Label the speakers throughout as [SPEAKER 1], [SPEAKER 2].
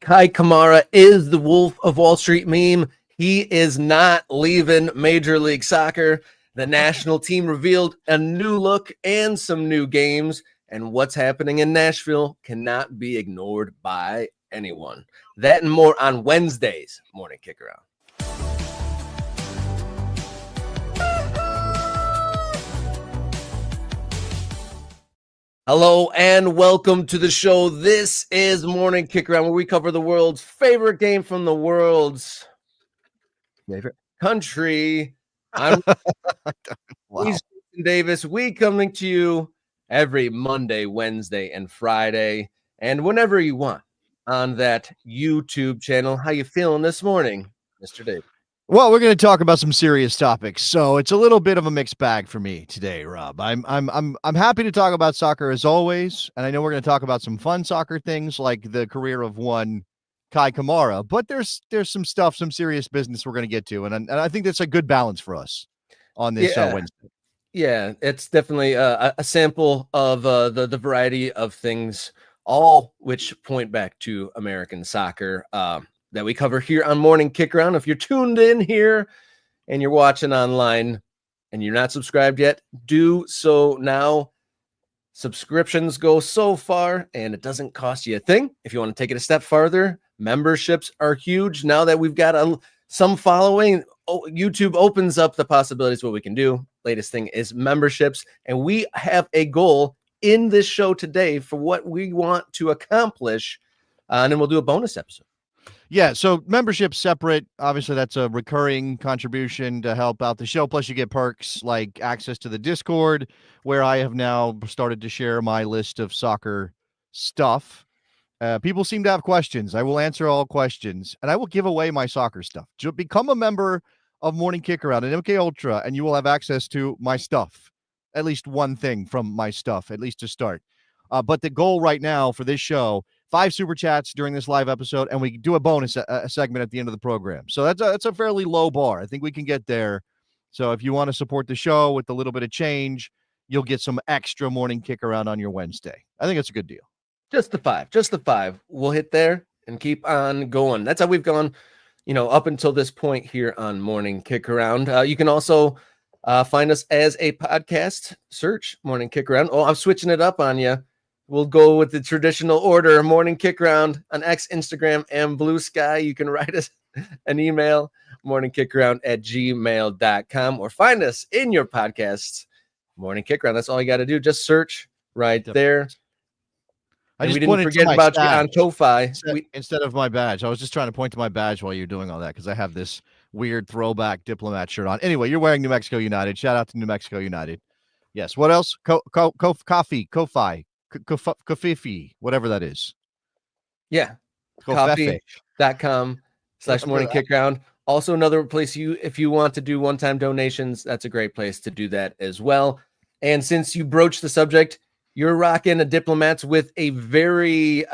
[SPEAKER 1] Kei Kamara is the Wolf of Wall Street meme. He is not leaving Major League Soccer. The national team revealed a new look and some new games, and what's happening in Nashville cannot be ignored by anyone. That and more on Wednesday's Morning Kickaround. Hello and welcome to the show. This is Morning Kickaround, where we cover the world's favorite game from the world's favorite country. I'm Jason Davis. We coming to you every Monday, Wednesday, and Friday, and whenever you want on that YouTube channel. How you feeling this morning, Mr. Davis?
[SPEAKER 2] Well, we're going to talk about some serious topics, so it's a little bit of a mixed bag for me today, Rob. I'm happy to talk about soccer as always, and I know we're going to talk about some fun soccer things like the career of one Kei Kamara, but there's some stuff, some serious business we're going to get to, and I think that's a good balance for us on this Wednesday.
[SPEAKER 1] Yeah, it's definitely a sample of the variety of things, all which point back to American soccer. That we cover here on Morning Kickaround. If you're tuned in here and you're watching online and you're not subscribed yet, do so now. Subscriptions go so far and it doesn't cost you a thing. If you want to take it a step farther, memberships are huge. Now that we've got some following, YouTube opens up the possibilities of what we can do. Latest thing is memberships, and we have a goal in this show today for what we want to accomplish, and then we'll do a bonus episode.
[SPEAKER 2] Yeah, so membership's separate. Obviously, that's a recurring contribution to help out the show. Plus, you get perks like access to the Discord, where I have now started to share my list of soccer stuff. People seem to have questions. I will answer all questions, and I will give away my soccer stuff. Become a member of Morning Kickaround and MK Ultra, and you will have access to my stuff. At least one thing from my stuff, at least to start. But the goal right now for this show, 5 super chats during this live episode, and we do a bonus segment at the end of the program. So that's a fairly low bar. I think we can get there. So if you want to support the show with a little bit of change, you'll get some extra Morning Kickaround on your Wednesday. I think it's a good deal.
[SPEAKER 1] Just the 5. We'll hit there and keep on going. That's how we've gone, up until this point here on Morning Kickaround. You can also find us as a podcast. Search Morning Kickaround. Oh, I'm switching it up on you. We'll go with the traditional order. Morning Kickaround on X, Instagram, and Blue Sky. You can write us an email, morningkickaround@gmail.com, or find us in your podcasts, Morning Kickaround. That's all you got to do. Just search right there.
[SPEAKER 2] We
[SPEAKER 1] didn't forget about you on Ko-Fi.
[SPEAKER 2] Instead of my badge. I was just trying to point to my badge while you're doing all that because I have this weird throwback diplomat shirt on. Anyway, you're wearing New Mexico United. Shout out to New Mexico United. Yes. What else? Coffee, Ko-Fi. Kofifi, whatever that is.
[SPEAKER 1] Yeah. Coffee.com/Morning Kickaround. Also another place if you want to do one-time donations, that's a great place to do that as well. And since you broached the subject, you're rocking a Diplomats with a very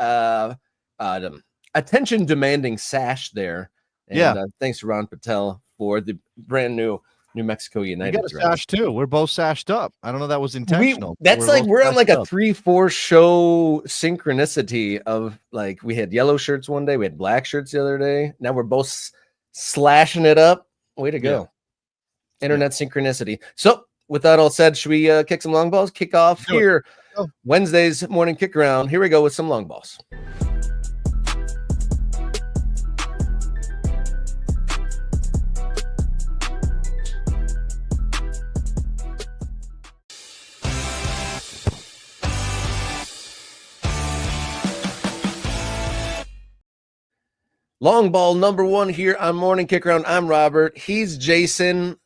[SPEAKER 1] attention-demanding sash there. And thanks to Ron Patel for the brand new New Mexico United.
[SPEAKER 2] You got a sash too. We're both sashed up. I don't know that was intentional.
[SPEAKER 1] We're on like a 3-4 show synchronicity of like we had yellow shirts one day, we had black shirts the other day. Now we're both slashing it up. Way to go. Yeah. Internet synchronicity. So with that all said, should we kick some long balls? Kick off here. Wednesday's Morning Kickaround. Here we go with some long balls. Long ball number 1 here on Morning Kickaround. I'm Robert. He's Jason.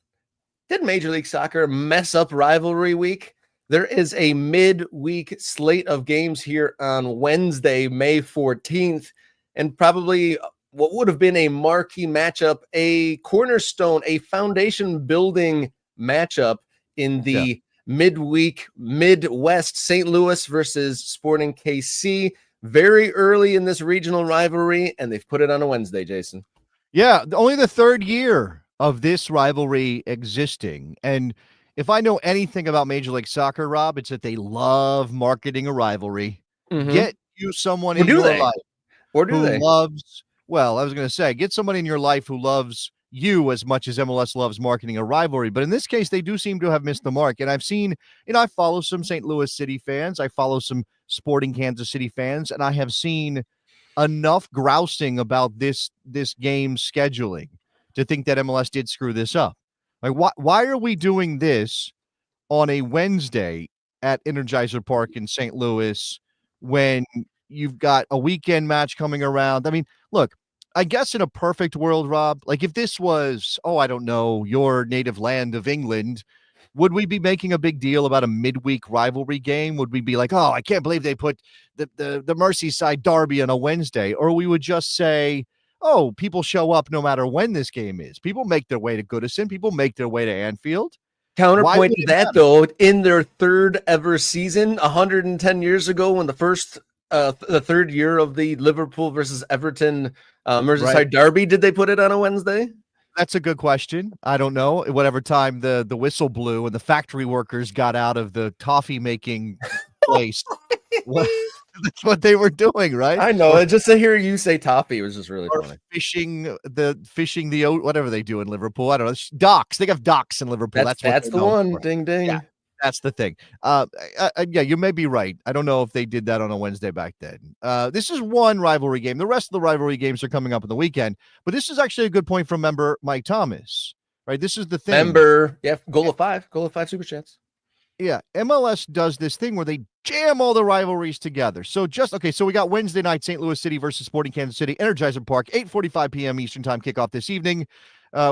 [SPEAKER 1] Did Major League Soccer mess up rivalry week? There is a midweek slate of games here on Wednesday, May 14th, and probably what would have been a marquee matchup, a cornerstone, a foundation-building matchup in the midweek Midwest, St. Louis versus Sporting KC. Very early in this regional rivalry, and they've put it on a Wednesday, Jason.
[SPEAKER 2] Yeah, only the 3rd year of this rivalry existing. And if I know anything about Major League Soccer, Rob, it's that they love marketing a rivalry. Mm-hmm. Get you someone in your life
[SPEAKER 1] Or do
[SPEAKER 2] who
[SPEAKER 1] they?
[SPEAKER 2] loves, well, I was going to say, get somebody in your life who loves you as much as MLS loves marketing a rivalry. But in this case, they do seem to have missed the mark. And I've seen, I follow some St. Louis City fans. I follow some Sporting Kansas City fans, and I have seen enough grousing about this game's scheduling to think that MLS did screw this up. Like, why are we doing this on a Wednesday at Energizer Park in St. Louis when you've got a weekend match coming around? I mean, look, I guess in a perfect world, Rob, like if this was, oh, I don't know, your native land of England, would we be making a big deal about a midweek rivalry game? Would we be like, oh, I can't believe they put the Merseyside derby on a Wednesday? Or we would just say, oh, people show up no matter when this game is. People make their way to Goodison. People make their way to Anfield.
[SPEAKER 1] Counterpoint to that, though, in their third ever season, 110 years ago, when the third year of the Liverpool versus Everton Merseyside derby, did they put it on a Wednesday?
[SPEAKER 2] That's a good question. I don't know. Whatever time the whistle blew and the factory workers got out of the toffee making place, that's what they were doing, right?
[SPEAKER 1] I know. Just to hear you say toffee was just really funny.
[SPEAKER 2] Fishing the whatever they do in Liverpool. I don't know. Docks. They have docks in Liverpool.
[SPEAKER 1] That's the one. For. Ding ding.
[SPEAKER 2] Yeah, that's the thing. Yeah, you may be right. I don't know if they did that on a Wednesday back then. This is one rivalry game. The rest of the rivalry games are coming up in the weekend. But this is actually a good point from member Mike Thomas. Right. This is the thing.
[SPEAKER 1] Member, goal of five super chats.
[SPEAKER 2] Yeah, MLS does this thing where they jam all the rivalries together. So so we got Wednesday night, St. Louis City versus Sporting Kansas City, Energizer Park, 8:45 p.m. Eastern time kickoff this evening.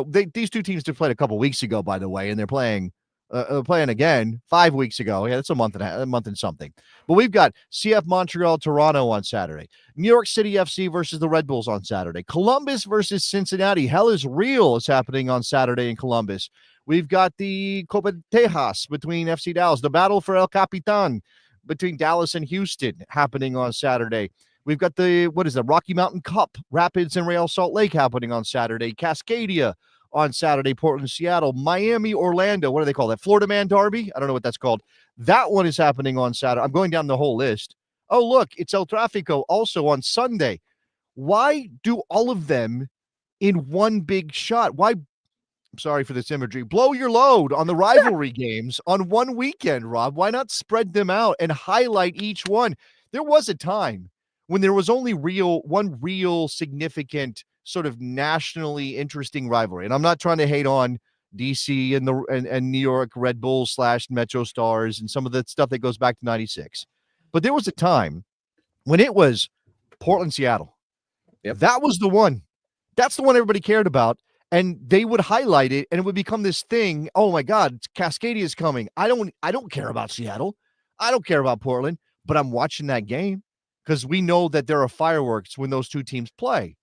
[SPEAKER 2] These two teams just played a couple weeks ago, by the way, and they're playing again 5 weeks ago. Yeah, that's a month and something. But we've got CF Montreal, Toronto on Saturday. New York City FC versus the Red Bulls on Saturday. Columbus versus Cincinnati. Hell is real is happening on Saturday in Columbus. We've got the Copa Tejas between FC Dallas, the battle for El Capitan between Dallas and Houston happening on Saturday. We've got the Rocky Mountain Cup, Rapids and Real Salt Lake happening on Saturday. Cascadia on Saturday, Portland, Seattle, Miami, Orlando. What do they call that? Florida Man Derby? I don't know what that's called. That one is happening on Saturday. I'm going down the whole list. Oh, look, it's El Tráfico also on Sunday. Why do all of them in one big shot? Why? I'm sorry for this imagery. Blow your load on the rivalry games on one weekend, Rob. Why not spread them out and highlight each one? There was a time when there was only one real significant sort of nationally interesting rivalry. And I'm not trying to hate on DC and New York Red Bulls / Metro Stars and some of the stuff that goes back to 96. But there was a time when it was Portland, Seattle. Yep. That was the one. That's the one everybody cared about. And they would highlight it, and it would become this thing. Oh my God, Cascadia is coming. I don't care about Seattle. I don't care about Portland, but I'm watching that game because we know that there are fireworks when those two teams play.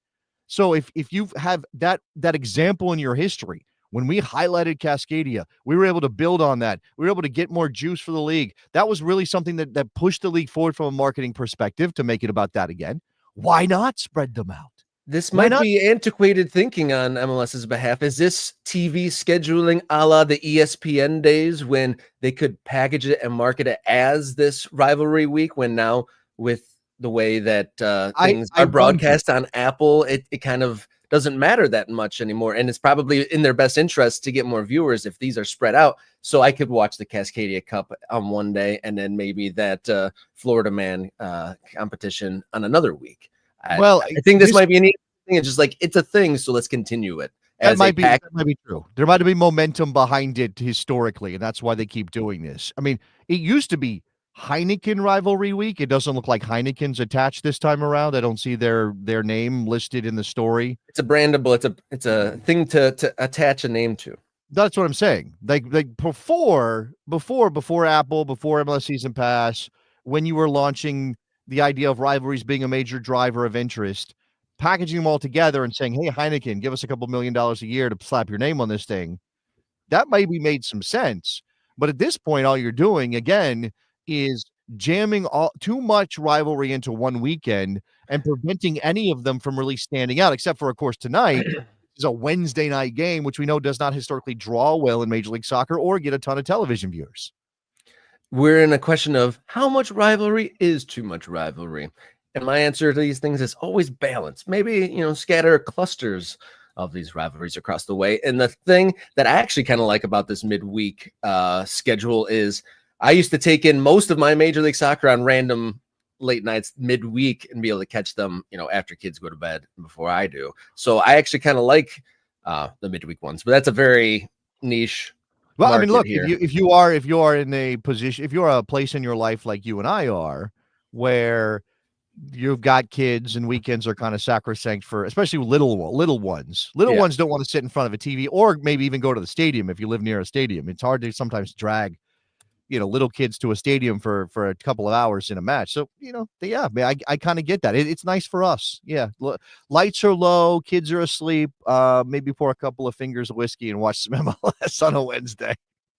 [SPEAKER 2] So if you have that example in your history, when we highlighted Cascadia, we were able to build on that. We were able to get more juice for the league. That was really something that pushed the league forward from a marketing perspective to make it about that again. Why not spread them out?
[SPEAKER 1] This might be antiquated thinking on MLS's behalf. Is this TV scheduling a la the ESPN days when they could package it and market it as this rivalry week, when now with the way that things are broadcast on Apple, it kind of doesn't matter that much anymore. And it's probably in their best interest to get more viewers if these are spread out. So I could watch the Cascadia Cup on one day and then maybe that Florida Man competition on another week. I think this might be an thing. It's just like, it's a thing, so let's continue it.
[SPEAKER 2] That might be true. There might be momentum behind it historically, and that's why they keep doing this. I mean, it used to be Heineken rivalry week. It doesn't look like Heineken's attached this time around. I don't see their name listed in the story.
[SPEAKER 1] It's a brandable. It's a thing to attach a name to.
[SPEAKER 2] That's what I'm saying. Like before Apple, before MLS Season Pass, when you were launching the idea of rivalries being a major driver of interest, packaging them all together and saying, hey, Heineken, give us a couple $1 million a year to slap your name on this thing. That maybe made some sense. But at this point, all you're doing, again, is jamming too much rivalry into one weekend and preventing any of them from really standing out, except for, of course, tonight is a Wednesday night game, which we know does not historically draw well in Major League Soccer or get a ton of television viewers.
[SPEAKER 1] We're in a question of how much rivalry is too much rivalry. And my answer to these things is always balance. Maybe, scatter clusters of these rivalries across the way. And the thing that I actually kind of like about this midweek schedule is I used to take in most of my Major League Soccer on random late nights midweek and be able to catch them, after kids go to bed before I do. So I actually kind of like the midweek ones, but that's a very niche.
[SPEAKER 2] Well, I mean, look,
[SPEAKER 1] here.
[SPEAKER 2] if you are in a position, if you're a place in your life like you and I are, where you've got kids and weekends are kind of sacrosanct for, especially little ones. Little ones don't want to sit in front of a TV or maybe even go to the stadium if you live near a stadium. It's hard to sometimes drag, little kids to a stadium for a couple of hours in a match. So, I kind of get that. It's nice for us. Yeah. Lights are low. Kids are asleep. Maybe pour a couple of fingers of whiskey and watch some MLS on a Wednesday.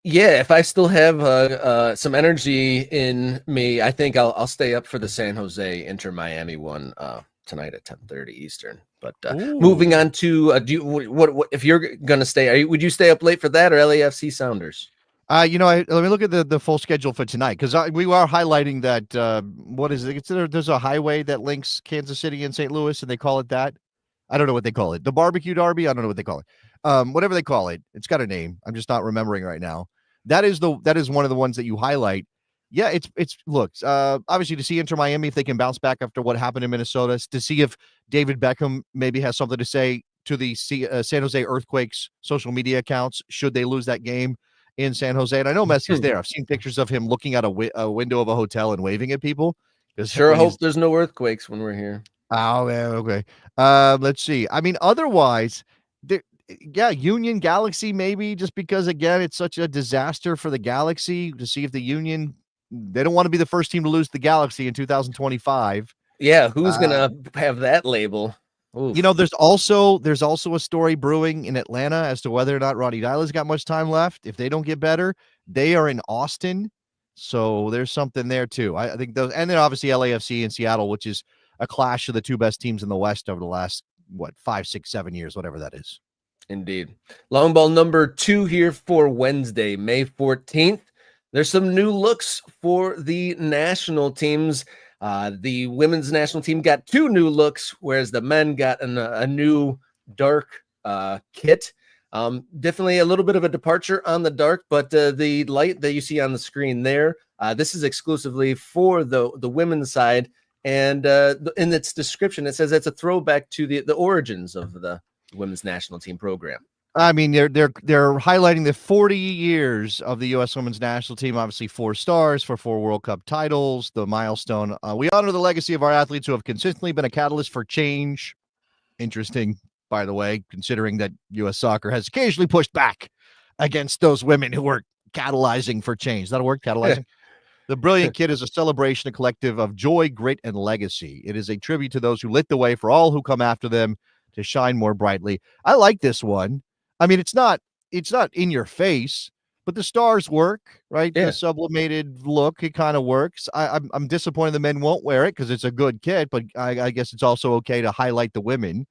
[SPEAKER 1] Yeah, if I still have some energy in me, I think I'll stay up for the San Jose Inter Miami one tonight at 10:30 Eastern. But moving on to what if you're gonna stay? Would you stay up late for that or LAFC Sounders?
[SPEAKER 2] Let me look at the full schedule for tonight because we are highlighting that. What is it? There's a highway that links Kansas City and St. Louis, and they call it that. I don't know what they call it. The barbecue derby. I don't know what they call it. Whatever they call it, it's got a name. I'm just not remembering right now. That is one of the ones that you highlight. Yeah, it's looks obviously to see Inter Miami if they can bounce back after what happened in Minnesota, to see if David Beckham maybe has something to say to the San Jose Earthquakes social media accounts should they lose that game in San Jose. And I know Messi's there. I've seen pictures of him looking out a window of a hotel and waving at people.
[SPEAKER 1] Sure hope there's no earthquakes when we're here.
[SPEAKER 2] Oh, yeah, okay. Let's see. I mean, otherwise, Union Galaxy, maybe just because, again, it's such a disaster for the Galaxy to see if the Union, they don't want to be the first team to lose the Galaxy in 2025.
[SPEAKER 1] Yeah, who's going to have that label? Oof.
[SPEAKER 2] There's also a story brewing in Atlanta as to whether or not Ronnie Dyla's got much time left. If they don't get better, they are in Austin. So there's something there too. I think those, and then obviously LAFC and Seattle, which is a clash of the two best teams in the West over the last, 5, 6, 7 years, whatever that is.
[SPEAKER 1] Indeed. Long ball number 2 here for Wednesday, May 14th. There's some new looks for the national teams. The women's national team got 2 new looks, whereas the men got a new dark kit. Definitely a little bit of a departure on the dark, but the light that you see on the screen there, this is exclusively for the women's side. And in its description, it says it's a throwback to the origins of the women's national team program.
[SPEAKER 2] I mean, they're highlighting the 40 years of the U.S. women's national team. Obviously, 4 stars for 4 World Cup titles. The milestone. We honor the legacy of our athletes who have consistently been a catalyst for change. Interesting, by the way, considering that U.S. soccer has occasionally pushed back against those women who were catalyzing for change. Is that a word? Catalyzing. The brilliant kit is a celebration, a collective of joy, grit, and legacy. It is a tribute to those who lit the way for all who come after them to shine more brightly. I like this one. I mean, it's not in your face, but the stars work, right? Yeah. The sublimated look, it kind of works. I'm disappointed the men won't wear it because it's a good kit, but I guess it's also okay to highlight the women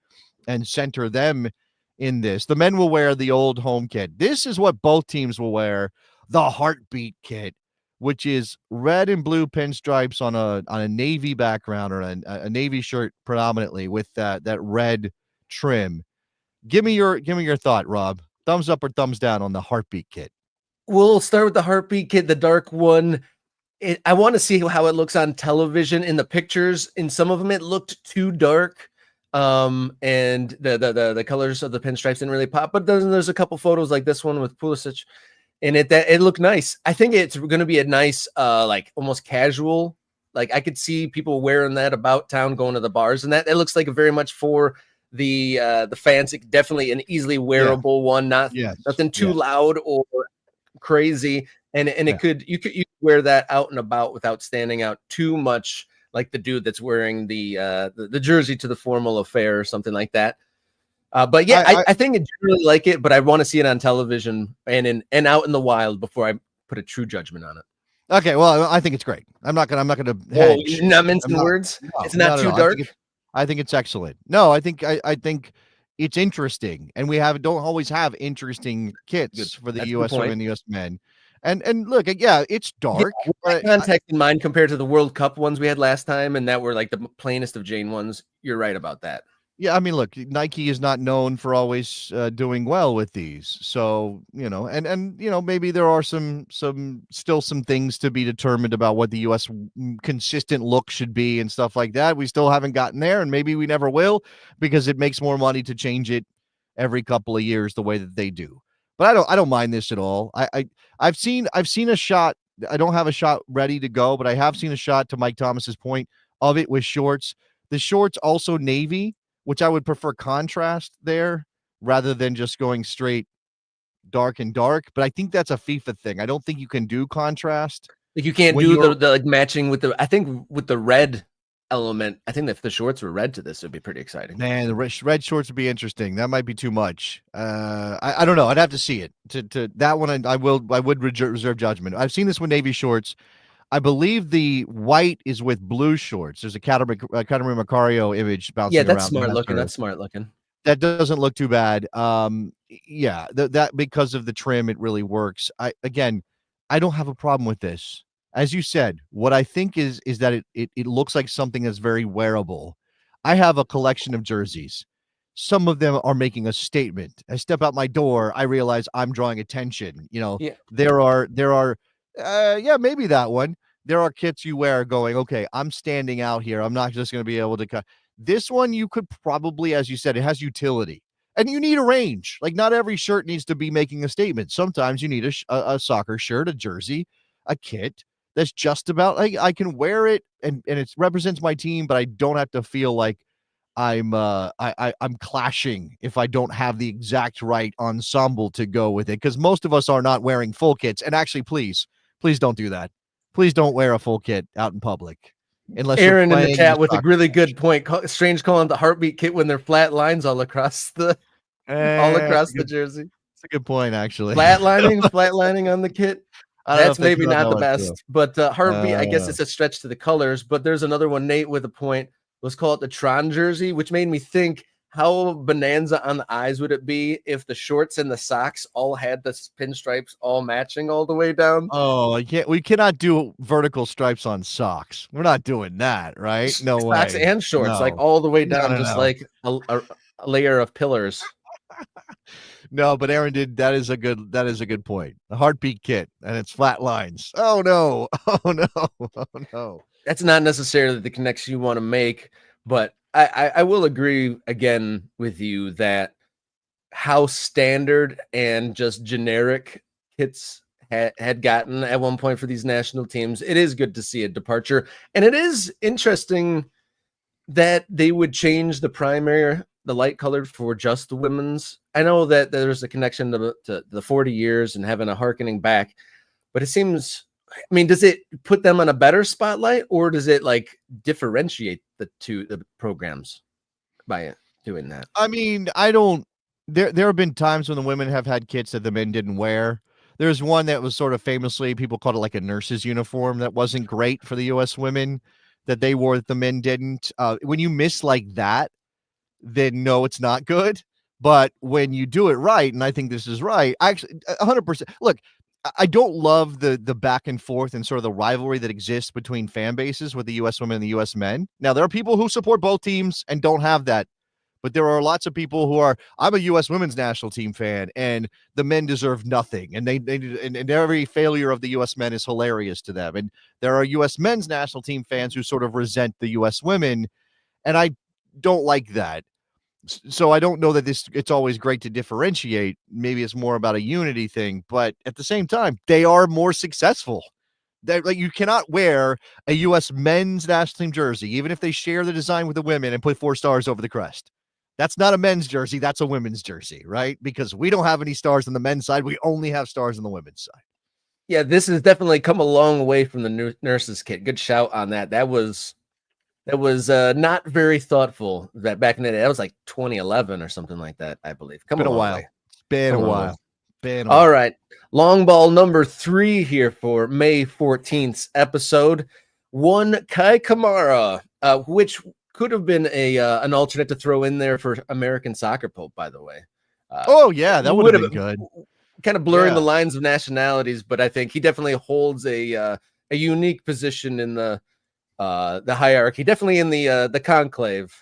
[SPEAKER 2] and center them in this. The men will wear the old home kit. This is what both teams will wear, the heartbeat kit, which is red and blue pinstripes on a navy background or a navy shirt predominantly with that red trim. Give me your thought, Rob. Thumbs up or thumbs down on the heartbeat kit?
[SPEAKER 1] We'll start with the heartbeat kit, the dark one. I want to see how it looks on television. In the pictures, in some of them, it looked too dark. And the colors of the pinstripes didn't really pop. But then there's a couple photos like this one with Pulisic. And it looked nice. I think it's going to be a nice, like almost casual. Like I could see people wearing that about town, going to the bars, and that it looks like very much for the fans. Definitely an easily wearable one, nothing too loud or crazy, and you could wear that out and about without standing out too much, like the dude that's wearing the jersey to the formal affair or something like that. But yeah, I think I generally like it, but I want to see it on television and out in the wild before I put a true judgment on it.
[SPEAKER 2] Okay, well, I think it's great. I'm not gonna
[SPEAKER 1] hedge. You're not mincing words. No, it's not too dark.
[SPEAKER 2] I think it's excellent. No, I think it's interesting, and we don't always have interesting kits for the U.S. women, U.S. men. And look, yeah, it's dark.
[SPEAKER 1] With that context in mind compared to the World Cup ones we had last time, and that were like the plainest of Jane ones, you're right about that.
[SPEAKER 2] Yeah, I mean, look, Nike is not known for always doing well with these, so and maybe there are some still some things to be determined about what the U.S. consistent look should be and stuff like that. We still haven't gotten there, and maybe we never will because it makes more money to change it every couple of years the way that they do. But I don't mind this at all. I've seen a shot. I don't have a shot ready to go, but I have seen a shot, to Mike Thomas's point, of it with shorts. The shorts also navy, which I would prefer contrast there rather than just going straight dark and dark. But I think that's a FIFA thing. I don't think you can do contrast.
[SPEAKER 1] Like you can't do the like matching with the, I think with the red element, I think if the shorts were red to this, it'd be pretty exciting.
[SPEAKER 2] Man, the red shorts would be interesting. That might be too much. I don't know. I'd have to see it. To that one, I would reserve judgment. I've seen this with navy shorts. I believe the white is with blue shorts. There's a Catamari Macario image bouncing around.
[SPEAKER 1] Yeah, that's smart looking. That's smart looking.
[SPEAKER 2] That doesn't look too bad. Yeah, that because of the trim, it really works. I don't have a problem with this. As you said, what I think is that it looks like something that's very wearable. I have a collection of jerseys. Some of them are making a statement. I step out my door, I realize I'm drawing attention.
[SPEAKER 1] Yeah.
[SPEAKER 2] There are maybe that one. There are kits you wear going, okay, I'm standing out here. I'm not just going to be able to cut. This one, you could probably, as you said, it has utility. And you need a range. Like, not every shirt needs to be making a statement. Sometimes you need a soccer shirt, a jersey, a kit that's just about, like, I can wear it and it represents my team, but I don't have to feel like I'm clashing if I don't have the exact right ensemble to go with it. Because most of us are not wearing full kits. And actually, please don't do that. Please don't wear a full kit out in public. Unless
[SPEAKER 1] Aaron in the chat with a really good point. Strange calling the heartbeat kit when they're flat lines all across the jersey.
[SPEAKER 2] It's a good point, actually.
[SPEAKER 1] Flatlining on the kit. That's maybe not the best, but heartbeat, I guess it's a stretch to the colors. But there's another one, Nate, with a point. Let's call it the Tron jersey, which made me think, how bonanza on the eyes would it be if the shorts and the socks all had the pinstripes all matching all the way down?
[SPEAKER 2] Oh, we cannot do vertical stripes on socks. We're not doing that, right? No way.
[SPEAKER 1] Socks and shorts, like all the way down, like a layer of pillars.
[SPEAKER 2] No, but Aaron did. That is a good point. The heartbeat kit and it's flat lines. Oh no. Oh no. Oh no.
[SPEAKER 1] That's not necessarily the connection you want to make, but I will agree again with you that how standard and just generic kits had gotten at one point for these national teams, it is good to see a departure. And it is interesting that they would change the primary, the light colored, for just the women's. I know that there's a connection to the 40 years and having a harkening back, but it seems, I mean, does it put them on a better spotlight, or does it like differentiate the programs by doing that?
[SPEAKER 2] I mean, there have been times when the women have had kits that the men didn't wear. There's one that was sort of famously, people called it like a nurse's uniform, that wasn't great for the U.S. women, that they wore that the men didn't. When you miss like that, then no, it's not good. But when you do it right, and I think this is right, actually 100%. Look, I don't love the back and forth and sort of the rivalry that exists between fan bases with the U.S. women and the U.S. men. Now, there are people who support both teams and don't have that, but there are lots of people who are, I'm a U.S. women's national team fan, and the men deserve nothing, and and every failure of the U.S. men is hilarious to them. And there are U.S. men's national team fans who sort of resent the U.S. women, and I don't like that. So I don't know that it's always great to differentiate. Maybe it's more about a unity thing, but at the same time, they are more successful. Like, you cannot wear a U.S. men's national team jersey, even if they share the design with the women, and put 4 stars over the crest. That's not a men's jersey. That's a women's jersey, right? Because we don't have any stars on the men's side. We only have stars on the women's side.
[SPEAKER 1] Yeah, this has definitely come a long way from the nurses kit. Good shout on that. That was not very thoughtful. That back in the day, that was like 2011 or something like that, I believe.
[SPEAKER 2] Been a while. Been a while.
[SPEAKER 1] All right. Long ball number 3 here for May 14th's episode. One Kei Kamara, which could have been an alternate to throw in there for American Soccer Pope, by the way.
[SPEAKER 2] Oh, yeah, that would have been good.
[SPEAKER 1] kind of blurring
[SPEAKER 2] Yeah.
[SPEAKER 1] the lines of nationalities, but I think he definitely holds a unique position in the hierarchy, definitely in the conclave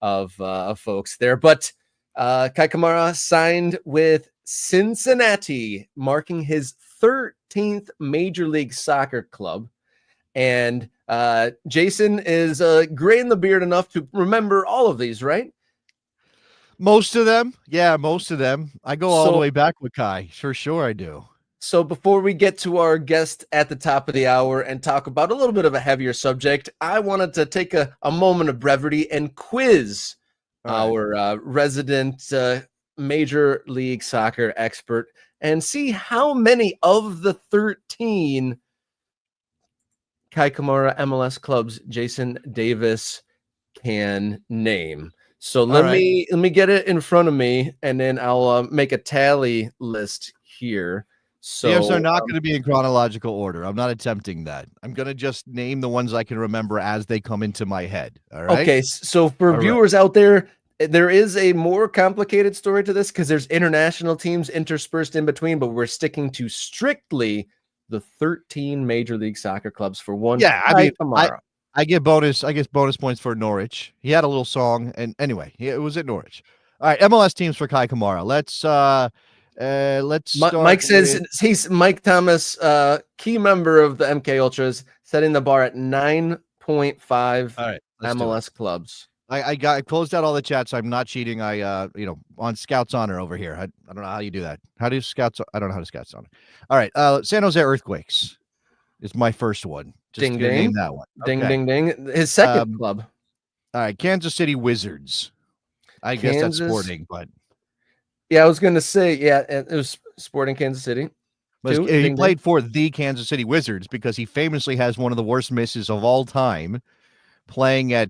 [SPEAKER 1] of folks there. But Kei Kamara signed with Cincinnati, marking his 13th Major League Soccer club. And Jason is gray in the beard enough to remember all of these, right?
[SPEAKER 2] Most of them. Yeah, most of them. I go all the
[SPEAKER 1] So-
[SPEAKER 2] way back with Kai. For sure I do.
[SPEAKER 1] So before we get to our guest at the top of the hour and talk about a little bit of a heavier subject, I wanted to take a moment of brevity and quiz our resident Major League Soccer expert and see how many of the 13 Kei Kamara MLS clubs Jason Davis can name. So let me get it in front of me, and then I'll make a tally list here. So
[SPEAKER 2] These are not going to be in chronological order. I'm not attempting that. I'm going to just name the ones I can remember as they come into my head. All right.
[SPEAKER 1] Okay. So for viewers out there is a more complicated story to this because there's international teams interspersed in between, but we're sticking to strictly the 13 Major League Soccer clubs for one.
[SPEAKER 2] Yeah, I mean,
[SPEAKER 1] Kamara.
[SPEAKER 2] I get bonus points for Norwich. He had a little song, and anyway, it was at Norwich. All right, MLS teams for Kei Kamara. Let's start.
[SPEAKER 1] Mike says he's Mike Thomas, key member of the MK Ultras, setting the bar at 9.5
[SPEAKER 2] all right,
[SPEAKER 1] MLS clubs.
[SPEAKER 2] I closed out all the chats. I'm not cheating. I on Scouts Honor over here. I don't know how you do that. How do Scouts? I don't know how to Scouts Honor. All right, San Jose Earthquakes is my first one. Just
[SPEAKER 1] ding ding.
[SPEAKER 2] Name that one.
[SPEAKER 1] Ding ding ding. His second club.
[SPEAKER 2] All right, Kansas City Wizards. I guess that's Sporting, but
[SPEAKER 1] yeah, I was going to say it was Sporting Kansas City.
[SPEAKER 2] He played for the Kansas City Wizards because he famously has one of the worst misses of all time, playing at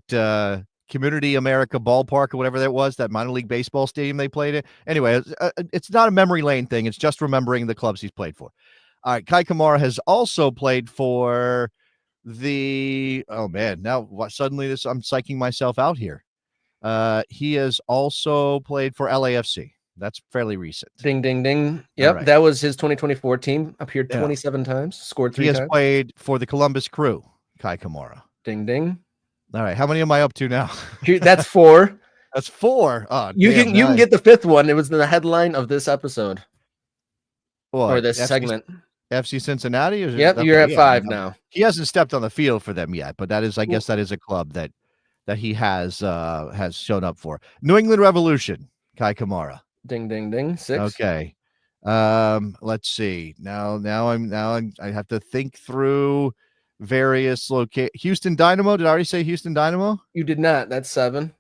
[SPEAKER 2] Community America Ballpark or whatever that was, that minor league baseball stadium they played in. Anyway, it's not a memory lane thing. It's just remembering the clubs he's played for. All right, Kei Kamara has also played for now suddenly I'm psyching myself out here. He has also played for LAFC. That's fairly recent.
[SPEAKER 1] Ding, ding, ding. Yep, right. That was his 2024 team. Appeared 27 times, scored 3 times.
[SPEAKER 2] He has played for the Columbus Crew, Kei Kamara.
[SPEAKER 1] Ding, ding.
[SPEAKER 2] All right, how many am I up to now?
[SPEAKER 1] That's 4.
[SPEAKER 2] That's 4. Oh,
[SPEAKER 1] you can get the 5th one. It was the headline of this episode.
[SPEAKER 2] What?
[SPEAKER 1] Or this segment.
[SPEAKER 2] FC Cincinnati?
[SPEAKER 1] Yep, you're at 5 now.
[SPEAKER 2] He hasn't stepped on the field for them yet, but that is, I guess, that is a club that he has shown up for. New England Revolution, Kei Kamara.
[SPEAKER 1] Ding, ding, ding. 6.
[SPEAKER 2] Okay. Let's see. Now I have to think through various Houston Dynamo. Did I already say Houston Dynamo?
[SPEAKER 1] You did not. That's 7.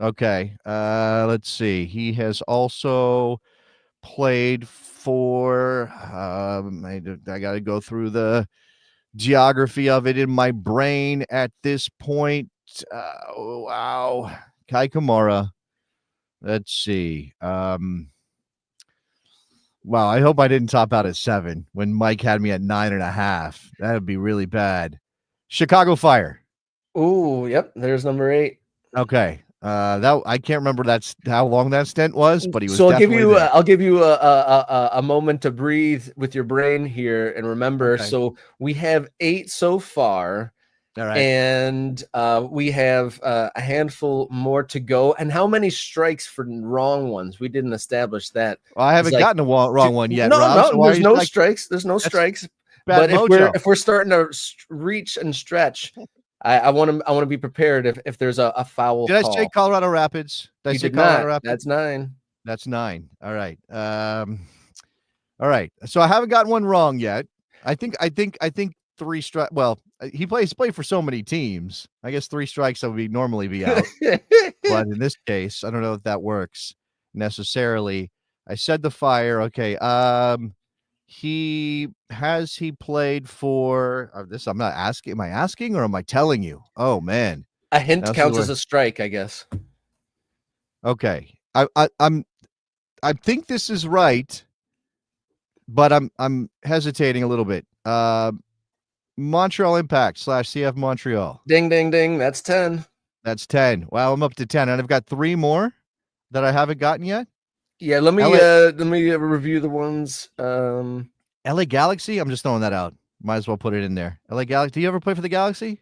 [SPEAKER 2] Okay. Let's see. He has also played for I got to go through the geography of it in my brain at this point. Wow. Kei Kamara. Let's see. Wow, I hope I didn't top out at 7 when Mike had me at 9.5. That would be really bad. Chicago Fire.
[SPEAKER 1] Oh, yep. There's number 8.
[SPEAKER 2] Okay. That I can't remember that's how long that stint was, but he was.
[SPEAKER 1] So I'll give you a moment to breathe with your brain here and remember. Okay. So we have 8 so far.
[SPEAKER 2] All right.
[SPEAKER 1] And we have a handful more to go. And how many strikes for wrong ones? We didn't establish that.
[SPEAKER 2] Well, I haven't gotten a wrong one yet.
[SPEAKER 1] No,
[SPEAKER 2] Rob,
[SPEAKER 1] no, there's no strikes. There's no strikes. But if we're starting to reach and stretch, I want to be prepared if there's a foul.
[SPEAKER 2] Did I say Colorado Rapids?
[SPEAKER 1] Did I say Colorado Rapids? That's 9.
[SPEAKER 2] That's 9. All right. All right. So I haven't gotten one wrong yet. I think 3 strikes. Well, he played for so many teams. I guess 3 strikes would normally be out. But in this case, I don't know if that works necessarily. I said the Fire. Okay. He played for this. I'm not asking. Am I asking or am I telling you? Oh man.
[SPEAKER 1] A hint counts as a strike, I guess.
[SPEAKER 2] Okay. I think this is right, but I'm hesitating a little bit. Montreal Impact / CF Montreal.
[SPEAKER 1] Ding, ding, ding. That's 10.
[SPEAKER 2] That's 10. Wow, I'm up to 10. And I've got 3 more that I haven't gotten yet.
[SPEAKER 1] Yeah, let me review the ones.
[SPEAKER 2] LA Galaxy. I'm just throwing that out. Might as well put it in there. LA Galaxy. Do you ever play for the Galaxy?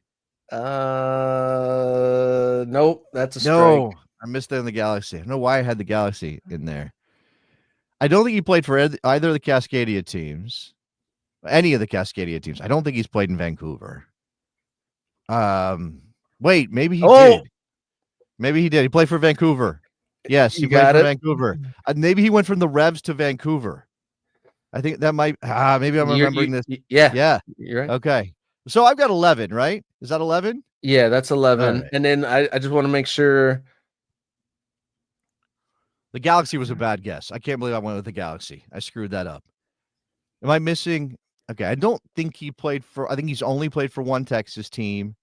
[SPEAKER 1] Nope, that's a strike.
[SPEAKER 2] No, I missed it in the Galaxy. I don't know why I had the Galaxy in there. I don't think he played for either of the Cascadia teams, any of the Cascadia teams. I don't think he's played in Vancouver. Wait, maybe he did. Maybe he did. He played for Vancouver. Yes, he played for Vancouver. Maybe he went from the Revs to Vancouver. I think that might. Maybe I'm remembering this.
[SPEAKER 1] Yeah, you're right.
[SPEAKER 2] Okay, so I've got 11. Right? Is that 11?
[SPEAKER 1] Yeah, that's 11.
[SPEAKER 2] Right.
[SPEAKER 1] And then I just want to make sure.
[SPEAKER 2] The Galaxy was a bad guess. I can't believe I went with the Galaxy. I screwed that up. Am I missing? Okay, I don't think he played for. I think he's only played for one Texas team.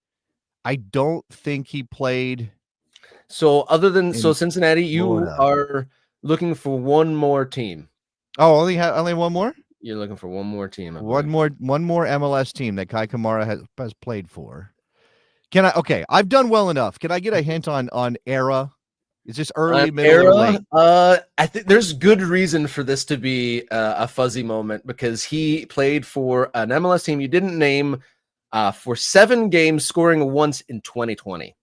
[SPEAKER 2] I don't think he played.
[SPEAKER 1] So other than Cincinnati, you are looking for one more team.
[SPEAKER 2] Oh, only one more?
[SPEAKER 1] You're looking for one more team.
[SPEAKER 2] One more MLS team that Kei Kamara has played for. Can I? Okay, I've done well enough. Can I get a hint on era? Is this early, middle, or late?
[SPEAKER 1] I think there's good reason for this to be a fuzzy moment because he played for an MLS team you didn't name for 7 games, scoring once in 2020.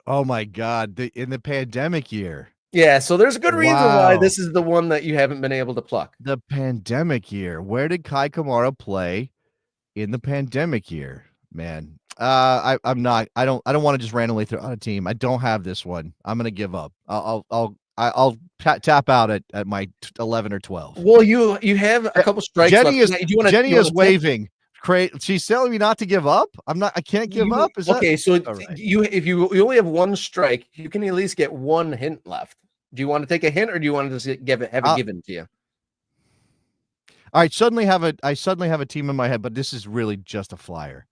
[SPEAKER 2] Oh my God! In the pandemic year.
[SPEAKER 1] Yeah, so there's a good reason why this is the one that you haven't been able to pluck.
[SPEAKER 2] The pandemic year. Where did Kei Kamara play in the pandemic year? Man, I'm not. I don't want to just randomly throw out a team. I don't have this one. I'm gonna give up. I'll tap out at my 11 or 12.
[SPEAKER 1] Well, you have a couple strikes.
[SPEAKER 2] Jenny is waving. She's telling me not to give up. I'm not. I can't give up. Is
[SPEAKER 1] okay?
[SPEAKER 2] That?
[SPEAKER 1] So right. If you only have one strike, you can at least get one hint left. Do you want to take a hint, or do you want to just have it given to you?
[SPEAKER 2] All right. I suddenly have a team in my head, but this is really just a flyer.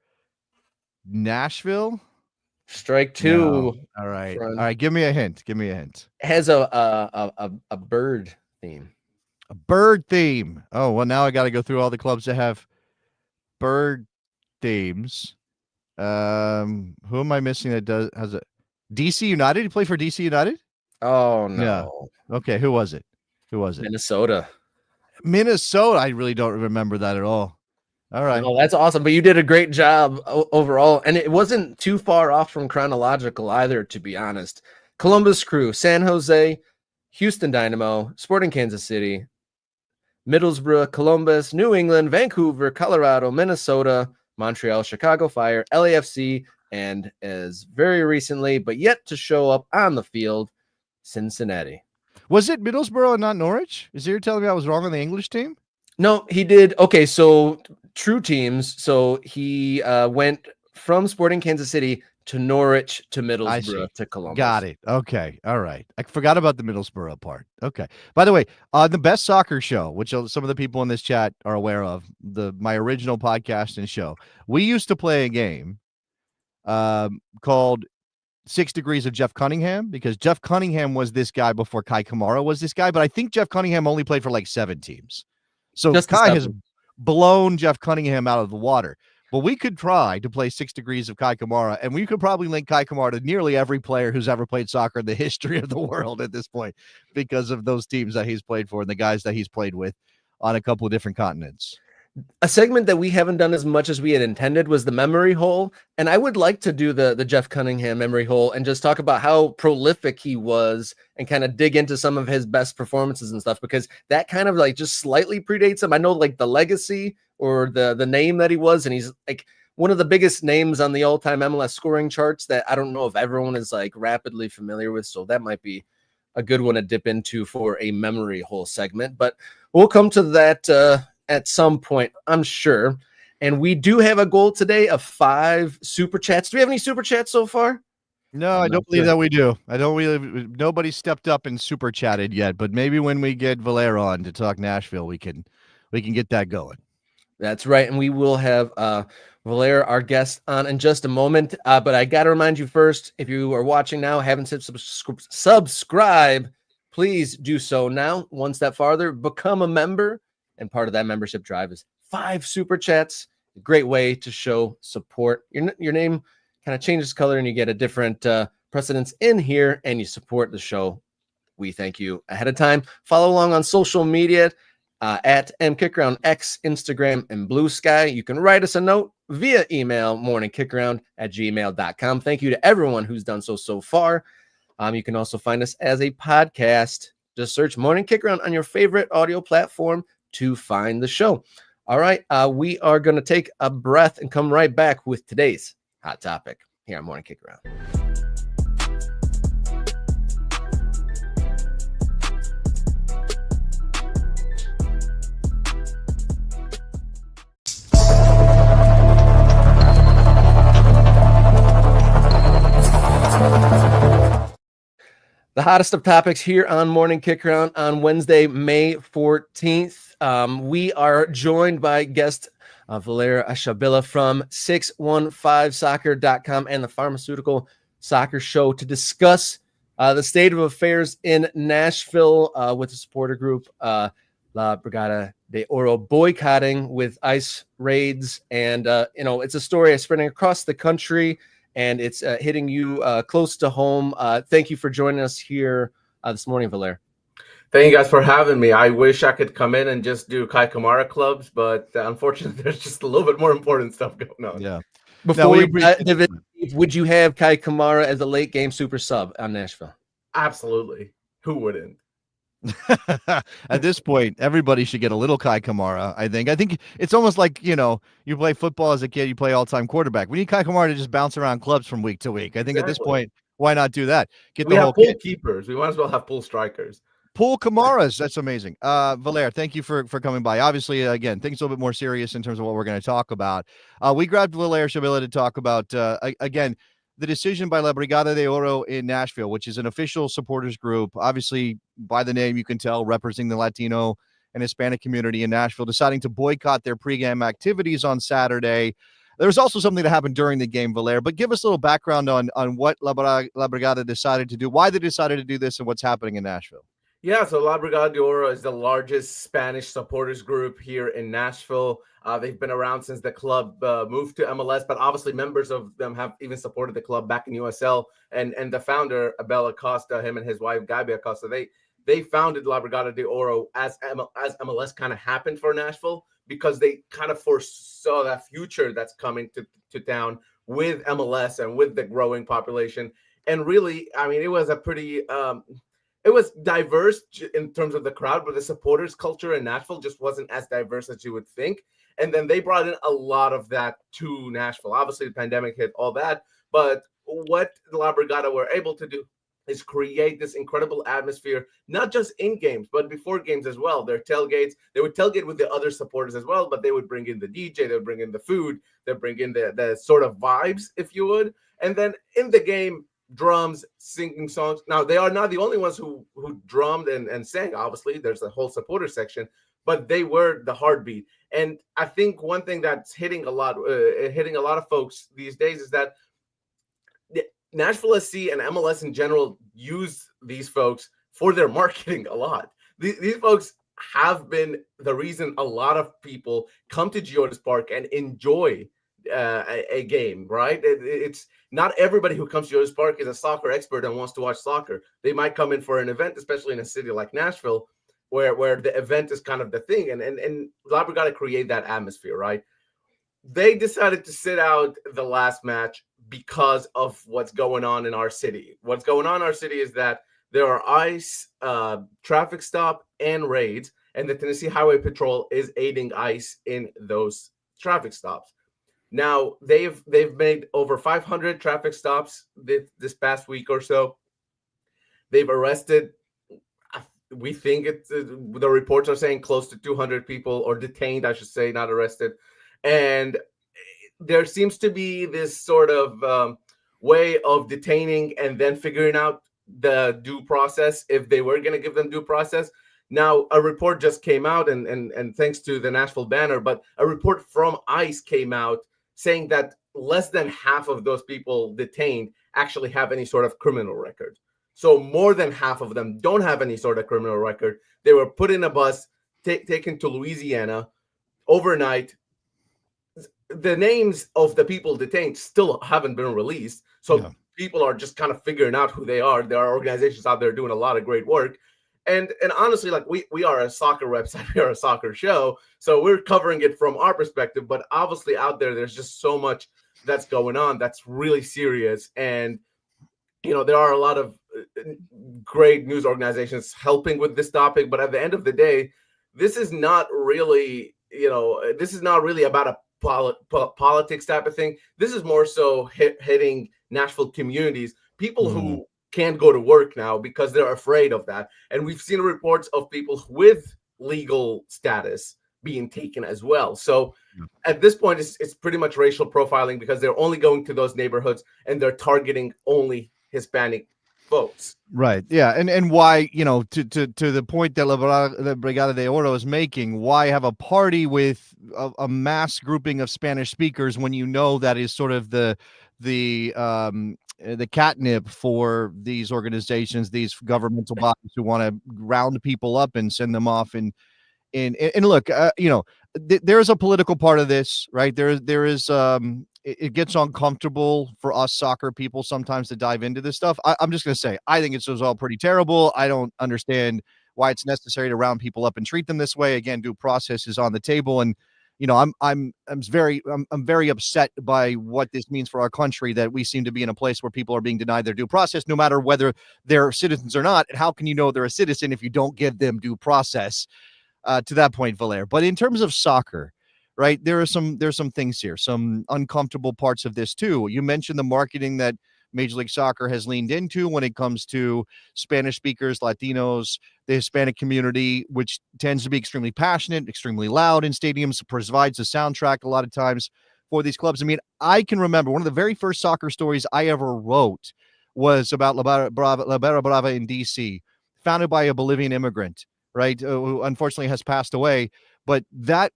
[SPEAKER 2] Nashville.
[SPEAKER 1] Strike 2.
[SPEAKER 2] No. All right. All right. Give me a hint. It
[SPEAKER 1] has a bird theme.
[SPEAKER 2] A bird theme. Oh well, now I got to go through all the clubs that have bird themes. Who am I missing that has a DC United? You play for DC United?
[SPEAKER 1] Oh no.
[SPEAKER 2] Yeah. Okay, who was it?
[SPEAKER 1] Minnesota.
[SPEAKER 2] I really don't remember that at all. All right.
[SPEAKER 1] Oh, that's awesome. But you did a great job overall. And it wasn't too far off from chronological either, to be honest. Columbus Crew, San Jose, Houston Dynamo, Sporting Kansas City, Middlesbrough, Columbus, New England, Vancouver, Colorado, Minnesota, Montreal, Chicago Fire, LAFC, and as very recently, but yet to show up on the field, Cincinnati.
[SPEAKER 2] Was it Middlesbrough and not Norwich? Is you're telling me I was wrong on the English team?
[SPEAKER 1] No, he did. Okay, so true teams. So he went from Sporting Kansas City to Norwich to Middlesbrough to Columbus.
[SPEAKER 2] Got it. Okay. All right. I forgot about the Middlesbrough part. Okay. By the way, the Best Soccer Show, which some of the people in this chat are aware of, my original podcast and show, we used to play a game called 6 Degrees of Jeff Cunningham, because Jeff Cunningham was this guy before Kei Kamara was this guy, but I think Jeff Cunningham only played for like 7 teams. So Kei has blown Jeff Cunningham out of the water. But we could try to play 6 Degrees of Kei Kamara, and we could probably link Kei Kamara to nearly every player who's ever played soccer in the history of the world at this point because of those teams that he's played for and the guys that he's played with on a couple of different continents.
[SPEAKER 1] A segment that we haven't done as much as we had intended was the memory hole. And I would like to do the Jeff Cunningham memory hole and just talk about how prolific he was and kind of dig into some of his best performances and stuff, because that kind of like just slightly predates him. I know like the legacy or the name that he was, and he's like one of the biggest names on the all-time MLS scoring charts that I don't know if everyone is like rapidly familiar with. So that might be a good one to dip into for a memory hole segment, but we'll come to that at some point, I'm sure. And we do have a goal today of 5 super chats. Do we have any super chats so far?
[SPEAKER 2] No, I don't believe that we do. Nobody stepped up and super chatted yet, but maybe when we get Valair on to talk Nashville, we can get that going.
[SPEAKER 1] That's right. And we will have Valair, our guest, on in just a moment. But I got to remind you first, if you are watching now, haven't subscribe, please do so now. One step farther, become a member. And part of that membership drive is 5 super chats. A great way to show support. Your name kind of changes color and you get a different precedence in here, and you support the show we thank you ahead of time. Follow along on social media at MKickaround X, Instagram, and Blue Sky. You can write us a note via email, morningkickaround@gmail.com. Thank you to everyone who's done so far. You can also find us as a podcast. Just search Morning Kickaround on your favorite audio platform to find the show. All right, we are going to take a breath and come right back with today's hot topic here on Morning Kickaround. The hottest of topics here on Morning Kickaround on Wednesday, May 14th. We are joined by guest Valair Shabilla from 615soccer.com and the Pharmaceutical Soccer Show to discuss the state of affairs in Nashville with the supporter group La Brigada de Oro boycotting with ICE raids. And, it's a story spreading across the country, and it's hitting you close to home. Thank you for joining us here this morning, Valair.
[SPEAKER 3] Thank you guys for having me. I wish I could come in and just do Kei Kamara clubs, but unfortunately, there's just a little bit more important stuff going on.
[SPEAKER 2] Yeah.
[SPEAKER 1] Before we dive in, would you have Kei Kamara as a late game super sub on Nashville?
[SPEAKER 3] Absolutely. Who wouldn't?
[SPEAKER 2] At this point, everybody should get a little Kei Kamara. I think it's almost like, you play football as a kid, you play all-time quarterback. We need Kei Kamara to just bounce around clubs from week to week. I think At this point, why not do that?
[SPEAKER 3] We have pool keepers. We might as well have pool strikers.
[SPEAKER 2] Pool Kamaras. That's amazing. Valair, thank you for coming by. Obviously, again, things a little bit more serious in terms of what we're going to talk about. We grabbed Valair Shabilla to talk about, again, the decision by La Brigada de Oro in Nashville, which is an official supporters group. Obviously, by the name, you can tell, representing the Latino and Hispanic community in Nashville, deciding to boycott their pregame activities on Saturday. There was also something that happened during the game, Valair, but give us a little background on what La Brigada decided to do, why they decided to do this, and what's happening in Nashville.
[SPEAKER 3] Yeah, so La Brigada de Oro is the largest Spanish supporters group here in Nashville. They've been around since the club moved to MLS, but obviously members of them have even supported the club back in USL. And the founder, Abel Acosta, him and his wife, Gabi Acosta, they founded La Brigada de Oro as MLS kind of happened for Nashville, because they kind of foresaw that future that's coming to town with MLS and with the growing population. And really, I mean, it was a pretty... it was diverse in terms of the crowd, but the supporters culture in Nashville just wasn't as diverse as you would think. And then they brought in a lot of that to Nashville. Obviously, the pandemic hit all that. But what the La Brigada were able to do is create this incredible atmosphere, not just in games, but before games as well. Their tailgates, they would tailgate with the other supporters as well, but they would bring in the DJ, they would bring in the food, they bring in the sort of vibes, if you would. And then in the game, drums, singing songs. Now, they are not the only ones who drummed and sang. Obviously, there's a whole supporter section, but they were the heartbeat. And I think one thing that's hitting a lot of folks these days is that Nashville SC and MLS in general use these folks for their marketing a lot. These folks have been the reason a lot of people come to Geodis Park and enjoy a game, right? It's not everybody who comes to Geodis Park is a soccer expert and wants to watch soccer. They might come in for an event, especially in a city like Nashville, where the event is kind of the thing. And La Brigada create that atmosphere, right? They decided to sit out the last match because of what's going on in our city. What's going on in our city is that there are ICE traffic stop and raids, and the Tennessee Highway Patrol is aiding ICE in those traffic stops. Now, they've made over 500 traffic stops this past week or so. They've arrested, we think the reports are saying close to 200 people, or detained, I should say, not arrested. And there seems to be this sort of way of detaining and then figuring out the due process, if they were going to give them due process. Now, a report just came out, and thanks to the Nashville Banner, but a report from ICE came out saying that less than half of those people detained actually have any sort of criminal record. So more than half of them don't have any sort of criminal record. They were put in a bus, taken to Louisiana overnight. The names of the people detained still haven't been released. So people are just kind of figuring out who they are. There are organizations out there doing a lot of great work. And honestly, like we are a soccer website, we are a soccer show, so we're covering it from our perspective. But obviously, out there's just so much that's going on that's really serious. And there are a lot of great news organizations helping with this topic. But at the end of the day, this is not really, this is not really about a politics type of thing. This is more so hitting Nashville communities, people who can't go to work now because they're afraid of that. And we've seen reports of people with legal status being taken as well. So at this point, it's pretty much racial profiling because they're only going to those neighborhoods and they're targeting only Hispanic folks.
[SPEAKER 2] Right. Yeah. And why, to the point that La Brigada de Oro is making, why have a party with a mass grouping of Spanish speakers when you know that is sort of the catnip for these organizations, these governmental bodies who want to round people up and send them off and look, there's a political part of this, right? There is it gets uncomfortable for us soccer people sometimes to dive into this stuff. I'm just going to say, I think it's all pretty terrible. I don't understand why it's necessary to round people up and treat them this way. Again, due process is on the table. And, I'm very upset by what this means for our country, that we seem to be in a place where people are being denied their due process, no matter whether they're citizens or not. And how can you know they're a citizen if you don't give them due process? To that point, Valair. But in terms of soccer, right, there's some things here, some uncomfortable parts of this too. You mentioned the marketing that Major League Soccer has leaned into when it comes to Spanish speakers, Latinos, the Hispanic community, which tends to be extremely passionate, extremely loud in stadiums, provides a soundtrack a lot of times for these clubs. I mean, I can remember one of the very first soccer stories I ever wrote was about La Barra Brava in D.C., founded by a Bolivian immigrant, right, who unfortunately has passed away. But that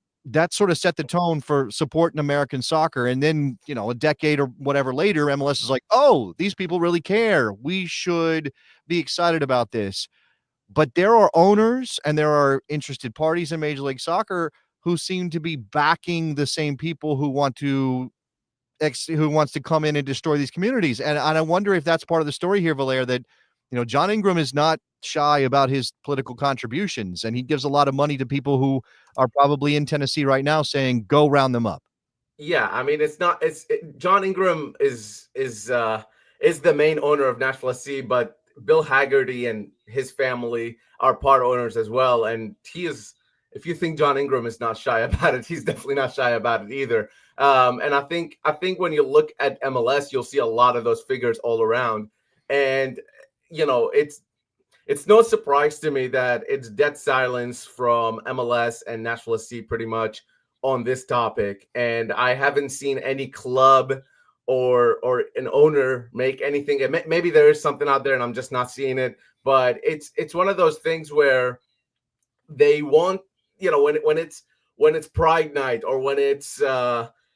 [SPEAKER 2] sort of set the tone for support in American soccer. And then, a decade or whatever later, MLS is like, oh, these people really care. We should be excited about this. But there are owners and there are interested parties in Major League Soccer who seem to be backing the same people who wants to come in and destroy these communities. And I wonder if that's part of the story here, Valair, that, John Ingram is not shy about his political contributions, and he gives a lot of money to people who are probably in Tennessee right now saying, go round them up.
[SPEAKER 3] Yeah, I mean, John Ingram is the main owner of Nashville SC, but Bill Haggerty and his family are part owners as well. And if you think John Ingram is not shy about it, he's definitely not shy about it either. And I think when you look at MLS, you'll see a lot of those figures all around. And, it's no surprise to me that it's dead silence from MLS and Nashville SC pretty much on this topic. And I haven't seen any club or an owner make anything. Maybe there is something out there and I'm just not seeing it. But it's one of those things where they want, when it's Pride Night or when it's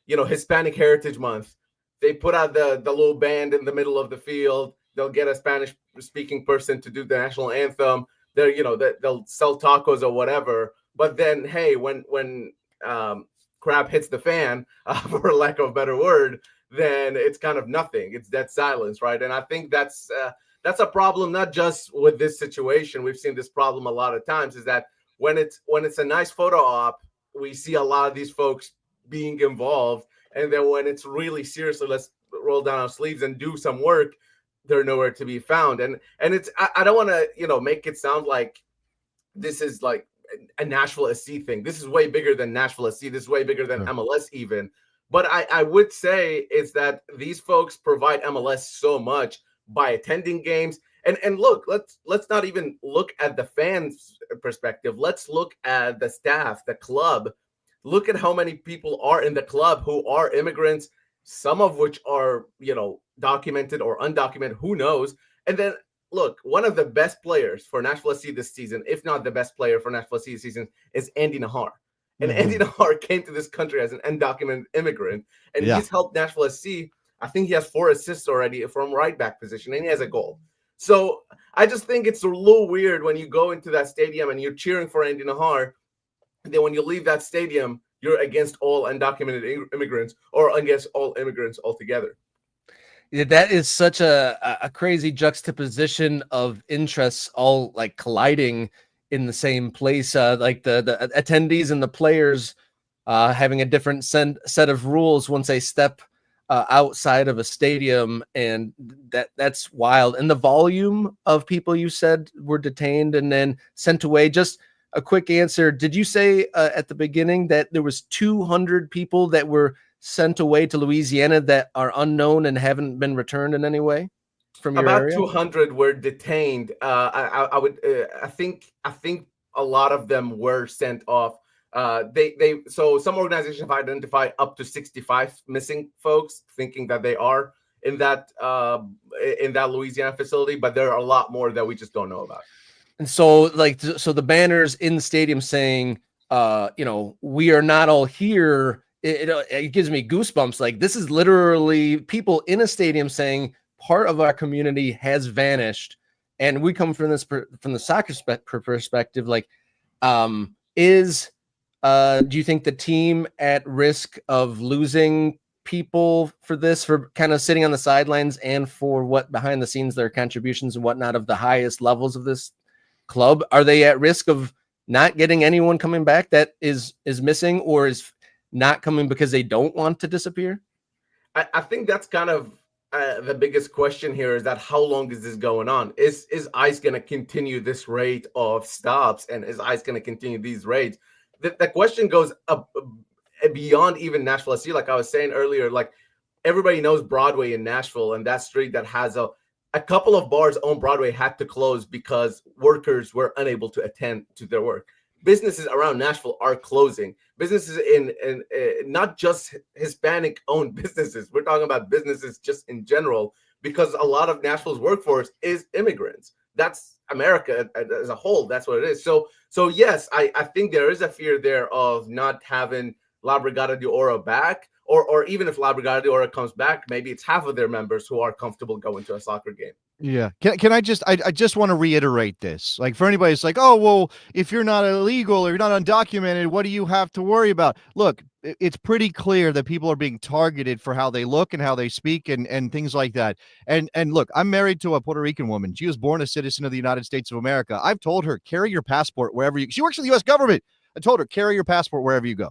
[SPEAKER 3] Hispanic Heritage Month, they put out the little band in the middle of the field. They'll get a Spanish-speaking person to do the national anthem. They'll sell tacos or whatever. But then, hey, when crap hits the fan, for lack of a better word, then it's kind of nothing. It's dead silence, right? And I think that's a problem, not just with this situation. We've seen this problem a lot of times. Is that when it's a nice photo op, we see a lot of these folks being involved, and then when it's really seriously, let's roll down our sleeves and do some work, they're nowhere to be found. And it's I don't want to make it sound like this is like a Nashville SC thing. This is way bigger than Nashville SC. This is way bigger than MLS even. But I would say is that these folks provide MLS so much by attending games. And look, let's not even look at the fans' perspective. Let's look at the staff, the club. Look at how many people are in the club who are immigrants, some of which are, documented or undocumented, who knows? And then look, one of the best players for Nashville SC this season, if not the best player for Nashville SC this season, is Andy Nahar. And Andy Nahar came to this country as an undocumented immigrant, and he's helped Nashville SC. I think he has 4 assists already from right back position, and he has a goal. So I just think it's a little weird when you go into that stadium and you're cheering for Andy Nahar, and then when you leave that stadium, you're against all undocumented immigrants or against all immigrants altogether.
[SPEAKER 1] Yeah, that is such a crazy juxtaposition of interests all like colliding in the same place. Like the attendees and the players having a different set of rules once they step outside of a stadium, and that's wild. And the volume of people you said were detained and then sent away. Just a quick answer. Did you say at the beginning that there was 200 people that were sent away to Louisiana that are unknown and haven't been returned in any way from your
[SPEAKER 3] About
[SPEAKER 1] area?
[SPEAKER 3] 200 were detained. I would I think a lot of them were sent off. So some organizations have identified up to 65 missing folks, thinking that they are in that Louisiana facility, but there are a lot more that we just don't know about.
[SPEAKER 1] And so so the banners in the stadium saying we are not all here, it gives me goosebumps. Like, this is literally people in a stadium saying part of our community has vanished. And we come from the soccer perspective. Like, do you think the team at risk of losing people for this, for kind of sitting on the sidelines, and for what behind the scenes, their contributions and whatnot of the highest levels of this club, are they at risk of not getting anyone coming back that is missing, or is not coming because they don't want to disappear?
[SPEAKER 3] I think that's kind of the biggest question here, is that how long is this going on? Is ICE going to continue this rate of stops, and is ICE going to continue these rates? The question goes beyond even Nashville SC. Like I was saying earlier, like, everybody knows Broadway in Nashville, and that street that has a couple of bars on Broadway had to close because workers were unable to attend to their work. Businesses around Nashville are closing. Businesses in not just Hispanic-owned businesses. We're talking about businesses just in general, because a lot of Nashville's workforce is immigrants. That's America as a whole. That's what it is. So yes, I think there is a fear there of not having La Brigada de Oro back, or even if La Brigada de Oro comes back, maybe it's half of their members who are comfortable going to a soccer game.
[SPEAKER 2] Yeah. Can I just want to reiterate this. Like, for anybody, it's like, oh, well, if you're not illegal or you're not undocumented, what do you have to worry about? Look, it's pretty clear that people are being targeted for how they look and how they speak and things like that. And look, I'm married to a Puerto Rican woman. She was born a citizen of the United States of America. I've told her, carry your passport wherever she works for the U.S. government. I told her, carry your passport wherever you go,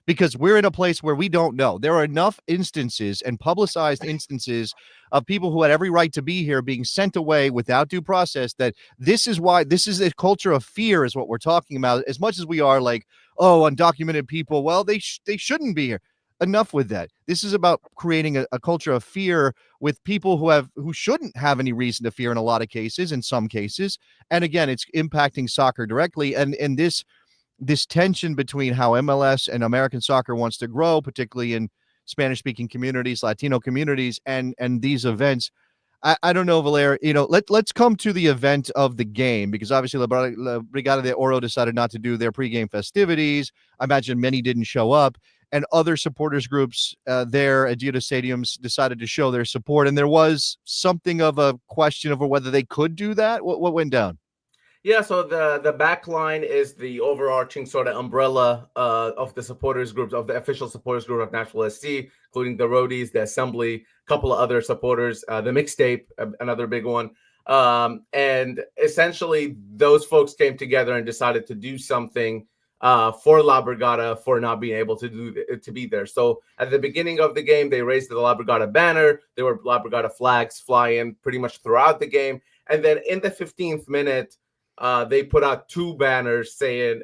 [SPEAKER 2] because we're in a place where we don't know. There are enough instances and publicized instances of people who had every right to be here being sent away without due process, that this is why this is a culture of fear is what we're talking about. As much as we are like, oh, undocumented people, well, they shouldn't be here. Enough with that. This is about creating a culture of fear with people who shouldn't have any reason to fear in a lot of cases, in some cases. And again, it's impacting soccer directly. And this tension between how MLS and American soccer wants to grow, particularly in Spanish-speaking communities, Latino communities, and these events. I don't know, Valair, let's come to the event of the game, because obviously La Brigada de Oro decided not to do their pregame festivities. I imagine many didn't show up, and other supporters groups there at Gita Stadiums decided to show their support. And there was something of a question over whether they could do that. What went down?
[SPEAKER 3] Yeah, so the back line is the overarching sort of umbrella of the supporters groups, of the official supporters group of Nashville SC, including the roadies, the assembly, a couple of other supporters, the mixtape, another big one. And essentially, those folks came together and decided to do something for La Brigada for not being able to be there. So at the beginning of the game, they raised the La Brigada banner. There were La Brigada flags flying pretty much throughout the game. And then in the 15th minute, they put out two banners saying,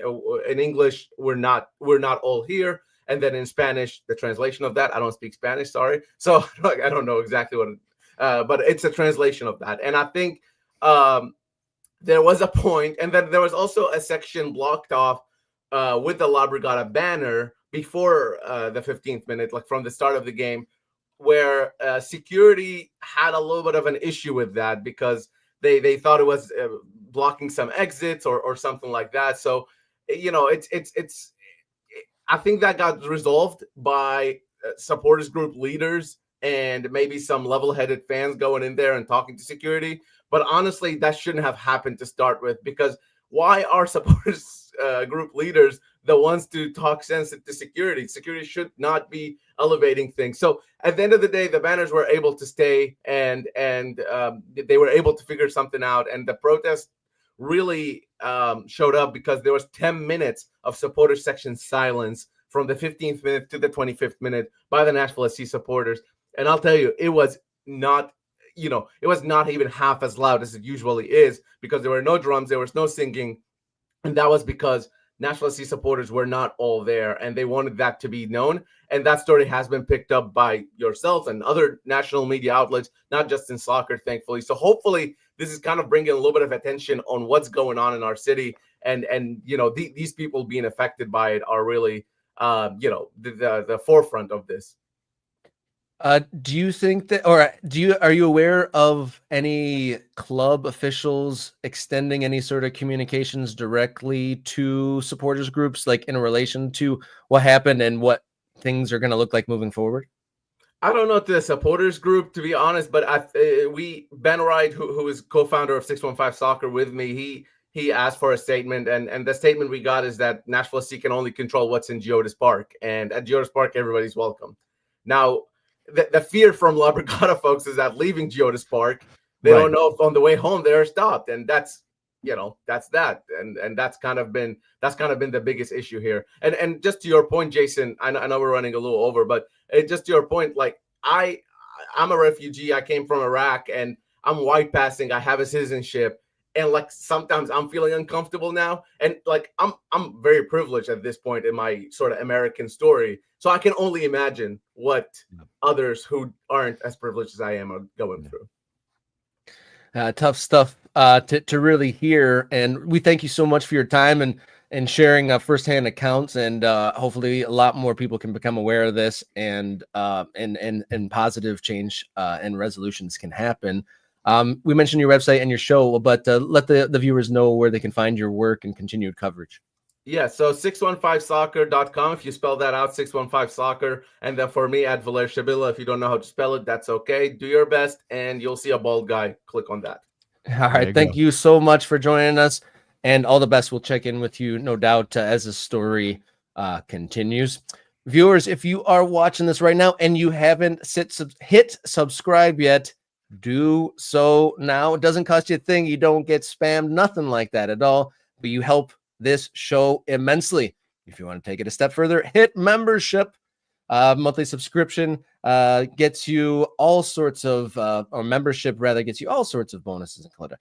[SPEAKER 3] in English, we're not all here, and then in Spanish, the translation of that, I don't speak Spanish, sorry, so I don't know exactly what but it's a translation of that. And I think there was a point, and then there was also a section blocked off with the La Brigada banner before the 15th minute, like from the start of the game, where security had a little bit of an issue with that, because they thought it was blocking some exits or something like that. So, it's I think that got resolved by supporters group leaders and maybe some level-headed fans going in there and talking to security. But honestly, that shouldn't have happened to start with, because why are supporters group leaders the ones to talk sense to security. Security should not be elevating things. So at the end of the day, the banners were able to stay, and they were able to figure something out. And the protest really showed up because there was 10 minutes of supporter section silence from the 15th minute to the 25th minute by the Nashville SC supporters. And I'll tell you, it was not even half as loud as it usually is, because there were no drums, there was no singing. And that was because Nashville SC supporters were not all there, and they wanted that to be known. And that story has been picked up by yourself and other national media outlets, not just in soccer, thankfully. So hopefully this is kind of bringing a little bit of attention on what's going on in our city. And these people being affected by it are really, the forefront of this.
[SPEAKER 1] Do you think that, or are you aware of any club officials extending any sort of communications directly to supporters groups, like in relation to what happened and what things are going to look like moving forward?
[SPEAKER 3] I don't know the supporters group, to be honest, but Ben Wright, who is co-founder of 615 Soccer with me, he asked for a statement, and the statement we got is that Nashville SC can only control what's in Geodis Park, and at Geodis Park, everybody's welcome. Now, the fear from La Brigada folks is that leaving Geodis Park, they don't know if on the way home they're stopped, and that's that, and that's kind of been the biggest issue here. And just to your point, Jason, I know we're running a little over, but just to your point, like I'm a refugee. I came from Iraq, and I'm white passing. I have a citizenship, and like sometimes I'm feeling uncomfortable now, and like I'm very privileged at this point in my sort of American story. So I can only imagine what others who aren't as privileged as I am are going through.
[SPEAKER 1] Tough stuff to really hear, and we thank you so much for your time and sharing firsthand accounts, and hopefully a lot more people can become aware of this, and positive change and resolutions can happen. We mentioned your website and your show, but let the viewers know where they can find your work and continued coverage.
[SPEAKER 3] Yeah, so 615soccer.com, if you spell that out, 615soccer, and then for me at Valair Shabilla, if you don't know how to spell it, that's okay. Do your best, and you'll see a bald guy. Click on that.
[SPEAKER 1] All right, thank you so much for joining us, and all the best. We'll check in with you, no doubt, as the story continues. Viewers, if you are watching this right now and you haven't hit subscribe yet, do so now. It doesn't cost you a thing. You don't get spammed, nothing like that at all, but you help this show immensely. If you want to take it a step further, hit membership. Monthly subscription gets you all sorts of, or membership rather, gets you all sorts of bonuses, including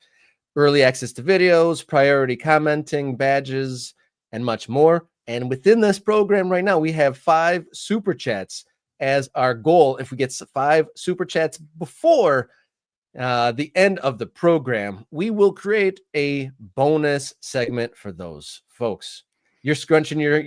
[SPEAKER 1] early access to videos, priority commenting, badges, and much more. And within this program right now, we have 5 super chats as our goal. If we get 5 super chats before the end of the program, we will create a bonus segment for those folks. You're scrunching your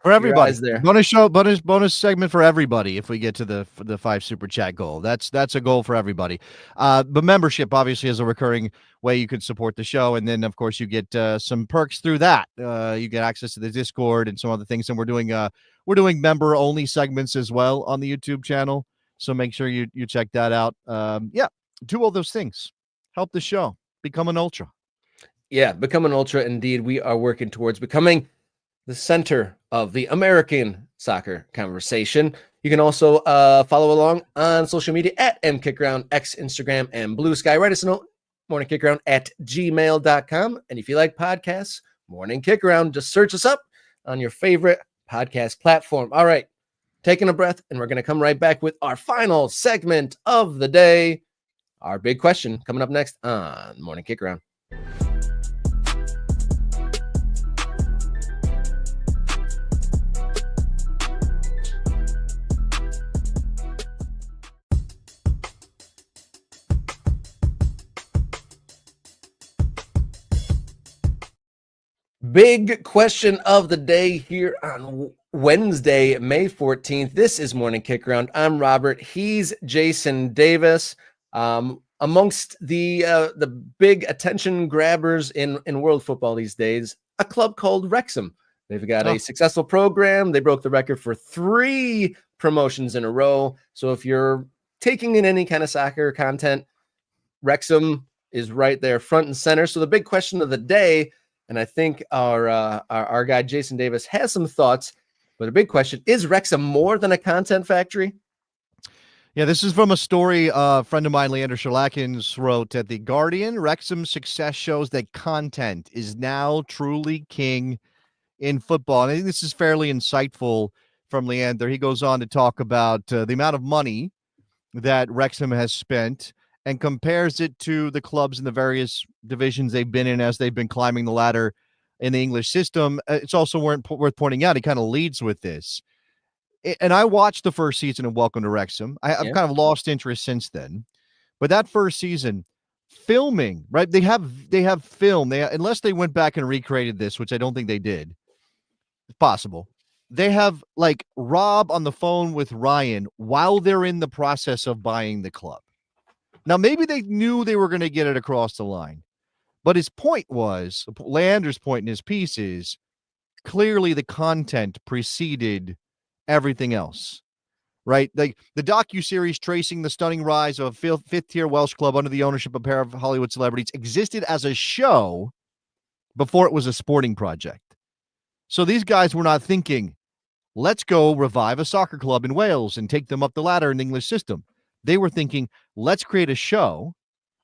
[SPEAKER 2] for everybody
[SPEAKER 1] your eyes there.
[SPEAKER 2] Bonus segment for everybody. If we get to the 5 super chat goal, that's a goal for everybody. But membership obviously is a recurring way you could support the show, and then of course you get some perks through that. You get access to the Discord and some other things, and we're doing member only segments as well on the YouTube channel. So make sure you check that out. Do all those things. Help the show. Become an ultra.
[SPEAKER 1] Yeah, become an ultra. Indeed, we are working towards becoming the center of the American soccer conversation. You can also follow along on social media at MKickAround, X, Instagram, and Blue Sky. Write us a note, morningkickaround@gmail.com. And if you like podcasts, Morning Kick Around, just search us up on your favorite podcast platform. All right, taking a breath, and we're going to come right back with our final segment of the day. Our big question coming up next on Morning Kick Around. Big question of the day here on Wednesday, May 14th. This is Morning Kick Around. I'm Robert. He's Jason Davis. Amongst the big attention grabbers in world football these days, a club called Wrexham. They've got a successful program. They broke the record for 3 promotions in a row. So if you're taking in any kind of soccer content, Wrexham is right there front and center. So the big question of the day, And I think our guy Jason Davis has some thoughts. But a big question, is Wrexham more than a content factory?
[SPEAKER 2] Yeah, this is from a story a friend of mine, Leander Sherlackins, wrote at The Guardian. Wrexham's success shows that content is now truly king in football. And I think this is fairly insightful from Leander. He goes on to talk about the amount of money that Wrexham has spent and compares it to the clubs in the various divisions they've been in as they've been climbing the ladder in the English system. It's also worth pointing out, he kind of leads with this. And I watched the first season of Welcome to Wrexham. I've kind of lost interest since then. But that first season, filming, right? They have film. Unless they went back and recreated this, which I don't think they did. It's possible. They have like Rob on the phone with Ryan while they're in the process of buying the club. Now, maybe they knew they were going to get it across the line. But his point was, Leander's point in his piece is, clearly the content preceded everything else, right? Like the docuseries tracing the stunning rise of a fifth-tier Welsh club under the ownership of a pair of Hollywood celebrities existed as a show before it was a sporting project. So these guys were not thinking, let's go revive a soccer club in Wales and take them up the ladder in the English system. They were thinking, let's create a show.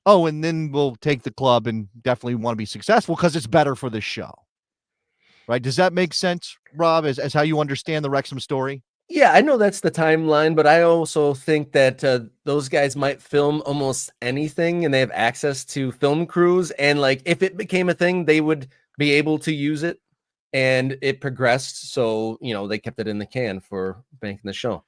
[SPEAKER 2] Oh, and then we'll take the club and definitely want to be successful because it's better for the show. Right? Does that make sense, Rob, as how you understand the Wrexham story?
[SPEAKER 1] Yeah, I know that's the timeline, but I also think that those guys might film almost anything, and they have access to film crews. And like, if it became a thing, they would be able to use it, and it progressed. So, they kept it in the can for banking the show.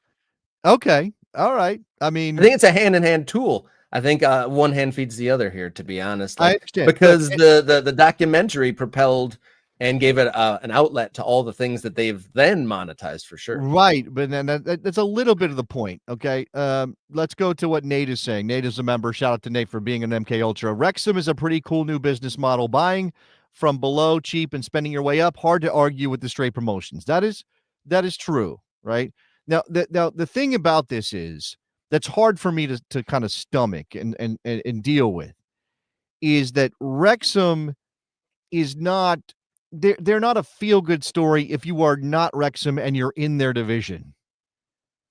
[SPEAKER 2] Okay. All right. I mean,
[SPEAKER 1] I think it's a hand-in-hand tool. I think one hand feeds the other here, to be honest.
[SPEAKER 2] I understand.
[SPEAKER 1] Because the documentary propelled and gave it an outlet to all the things that they've then monetized for sure.
[SPEAKER 2] Right. But then that's a little bit of the point. Okay. Let's go to what Nate is saying. Nate is a member. Shout out to Nate for being an MK Ultra. Wrexham is a pretty cool new business model. Buying from below cheap and spending your way up. Hard to argue with the straight promotions. That is true. Right. Now, the thing about this is that's hard for me to kind of stomach and deal with is that Wrexham is not, they're not a feel-good story if you are not Wrexham and you're in their division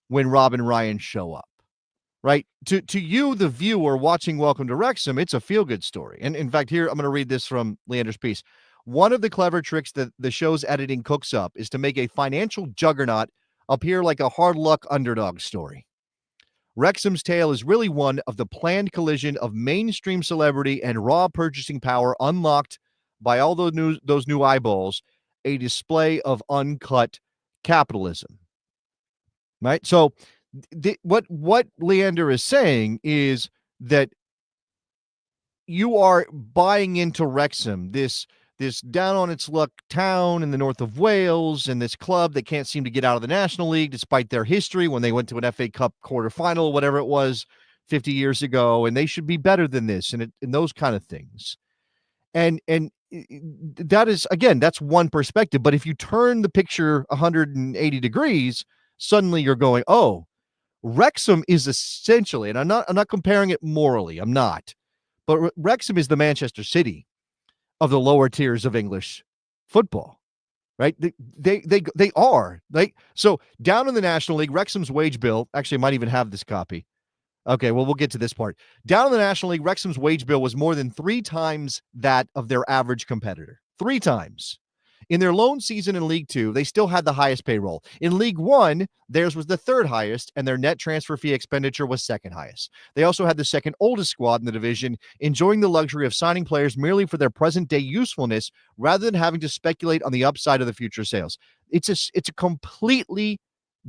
[SPEAKER 2] when Rob and Ryan show up, right? To you, the viewer watching Welcome to Wrexham, it's a feel-good story. And in fact, here, I'm going to read this from Leander's piece. One of the clever tricks that the show's editing cooks up is to make a financial juggernaut appear like a hard luck underdog story. Wrexham's tale is really one of the planned collision of mainstream celebrity and raw purchasing power unlocked by all those new eyeballs, a display of uncut capitalism. Right? So what Leander is saying is that you are buying into Wrexham, this down on its luck town in the north of Wales, and this club that can't seem to get out of the National League despite their history when they went to an FA Cup quarterfinal, whatever it was 50 years ago, and they should be better than this and those kind of things. And that is, again, that's one perspective. But if you turn the picture 180 degrees, suddenly you're going, oh, Wrexham is essentially, and I'm not comparing it morally, I'm not, but Wrexham is the Manchester City of the lower tiers of English football, right? They are like, so down in the National League, Wrexham's wage bill, actually might even have this copy. Okay, well, we'll get to this part. Down in the National League, Wrexham's wage bill was more than 3 times that of their average competitor. 3 times. In their lone season in League 2, they still had the highest payroll. In League 1, theirs was the 3rd highest, and their net transfer fee expenditure was 2nd highest. They also had the 2nd oldest squad in the division, enjoying the luxury of signing players merely for their present-day usefulness rather than having to speculate on the upside of the future sales. It's a completely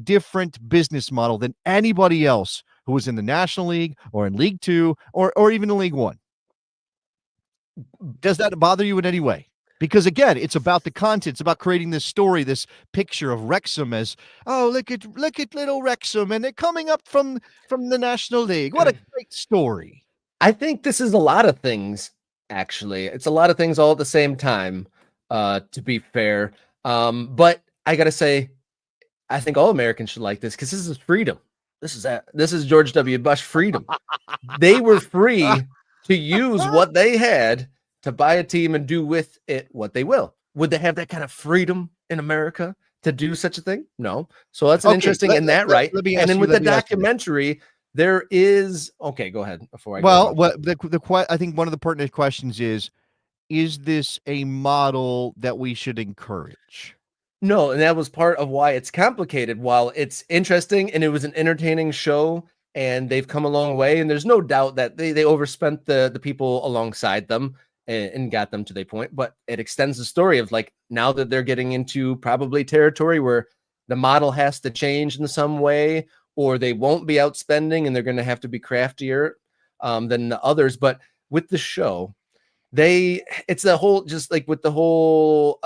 [SPEAKER 2] different business model than anybody else who was in the National League or in League 2 or even in League 1. Does that bother you in any way? Because again, it's about the content. It's about creating this story, this picture of Wrexham as, oh, look at little Wrexham, and they're coming up from the National League. What a great story.
[SPEAKER 1] I think this is a lot of things, actually. It's a lot of things all at the same time, to be fair. But I got to say, I think all Americans should like this because this is freedom. This is George W. Bush freedom. They were free to use what they had to buy a team and do with it what they will. Would they have that kind of freedom in America to do such a thing? No. So that's an interesting in that, right? And then with the documentary, there is okay. Go ahead before I.
[SPEAKER 2] Well, I think one of the pertinent questions is this a model that we should encourage?
[SPEAKER 1] No, and that was part of why it's complicated. While it's interesting and it was an entertaining show, and they've come a long way, and there's no doubt that they overspent the people alongside them and got them to their point. But it extends the story of like now that they're getting into probably territory where the model has to change in some way, or they won't be outspending and they're going to have to be craftier than the others. But with the show, it's the whole, just like with the whole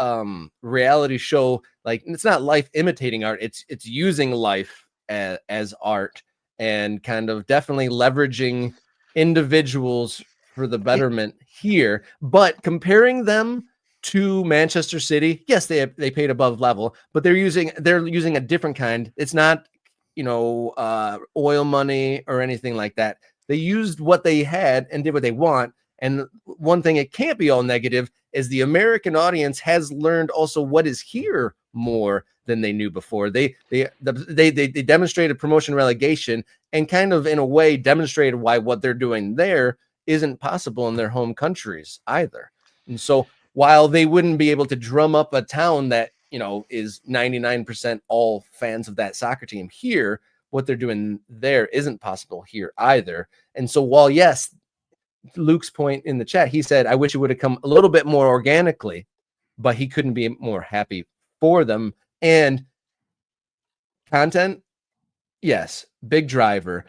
[SPEAKER 1] reality show, like it's not life imitating art, it's using life as art, and kind of definitely leveraging individuals for the betterment here. But comparing them to Manchester City, yes, they paid above level, but they're using a different kind. It's not oil money or anything like that. They used what they had and did what they want. And one thing, it can't be all negative, is the American audience has learned also what is here more than they knew before. They demonstrated promotion relegation, and kind of in a way demonstrated why what they're doing there isn't possible in their home countries either. And so while they wouldn't be able to drum up a town that is 99% all fans of that soccer team here, what they're doing there isn't possible here either. And so while yes, Luke's point in the chat, he said, I wish it would have come a little bit more organically, but he couldn't be more happy for them. And content, yes, big driver.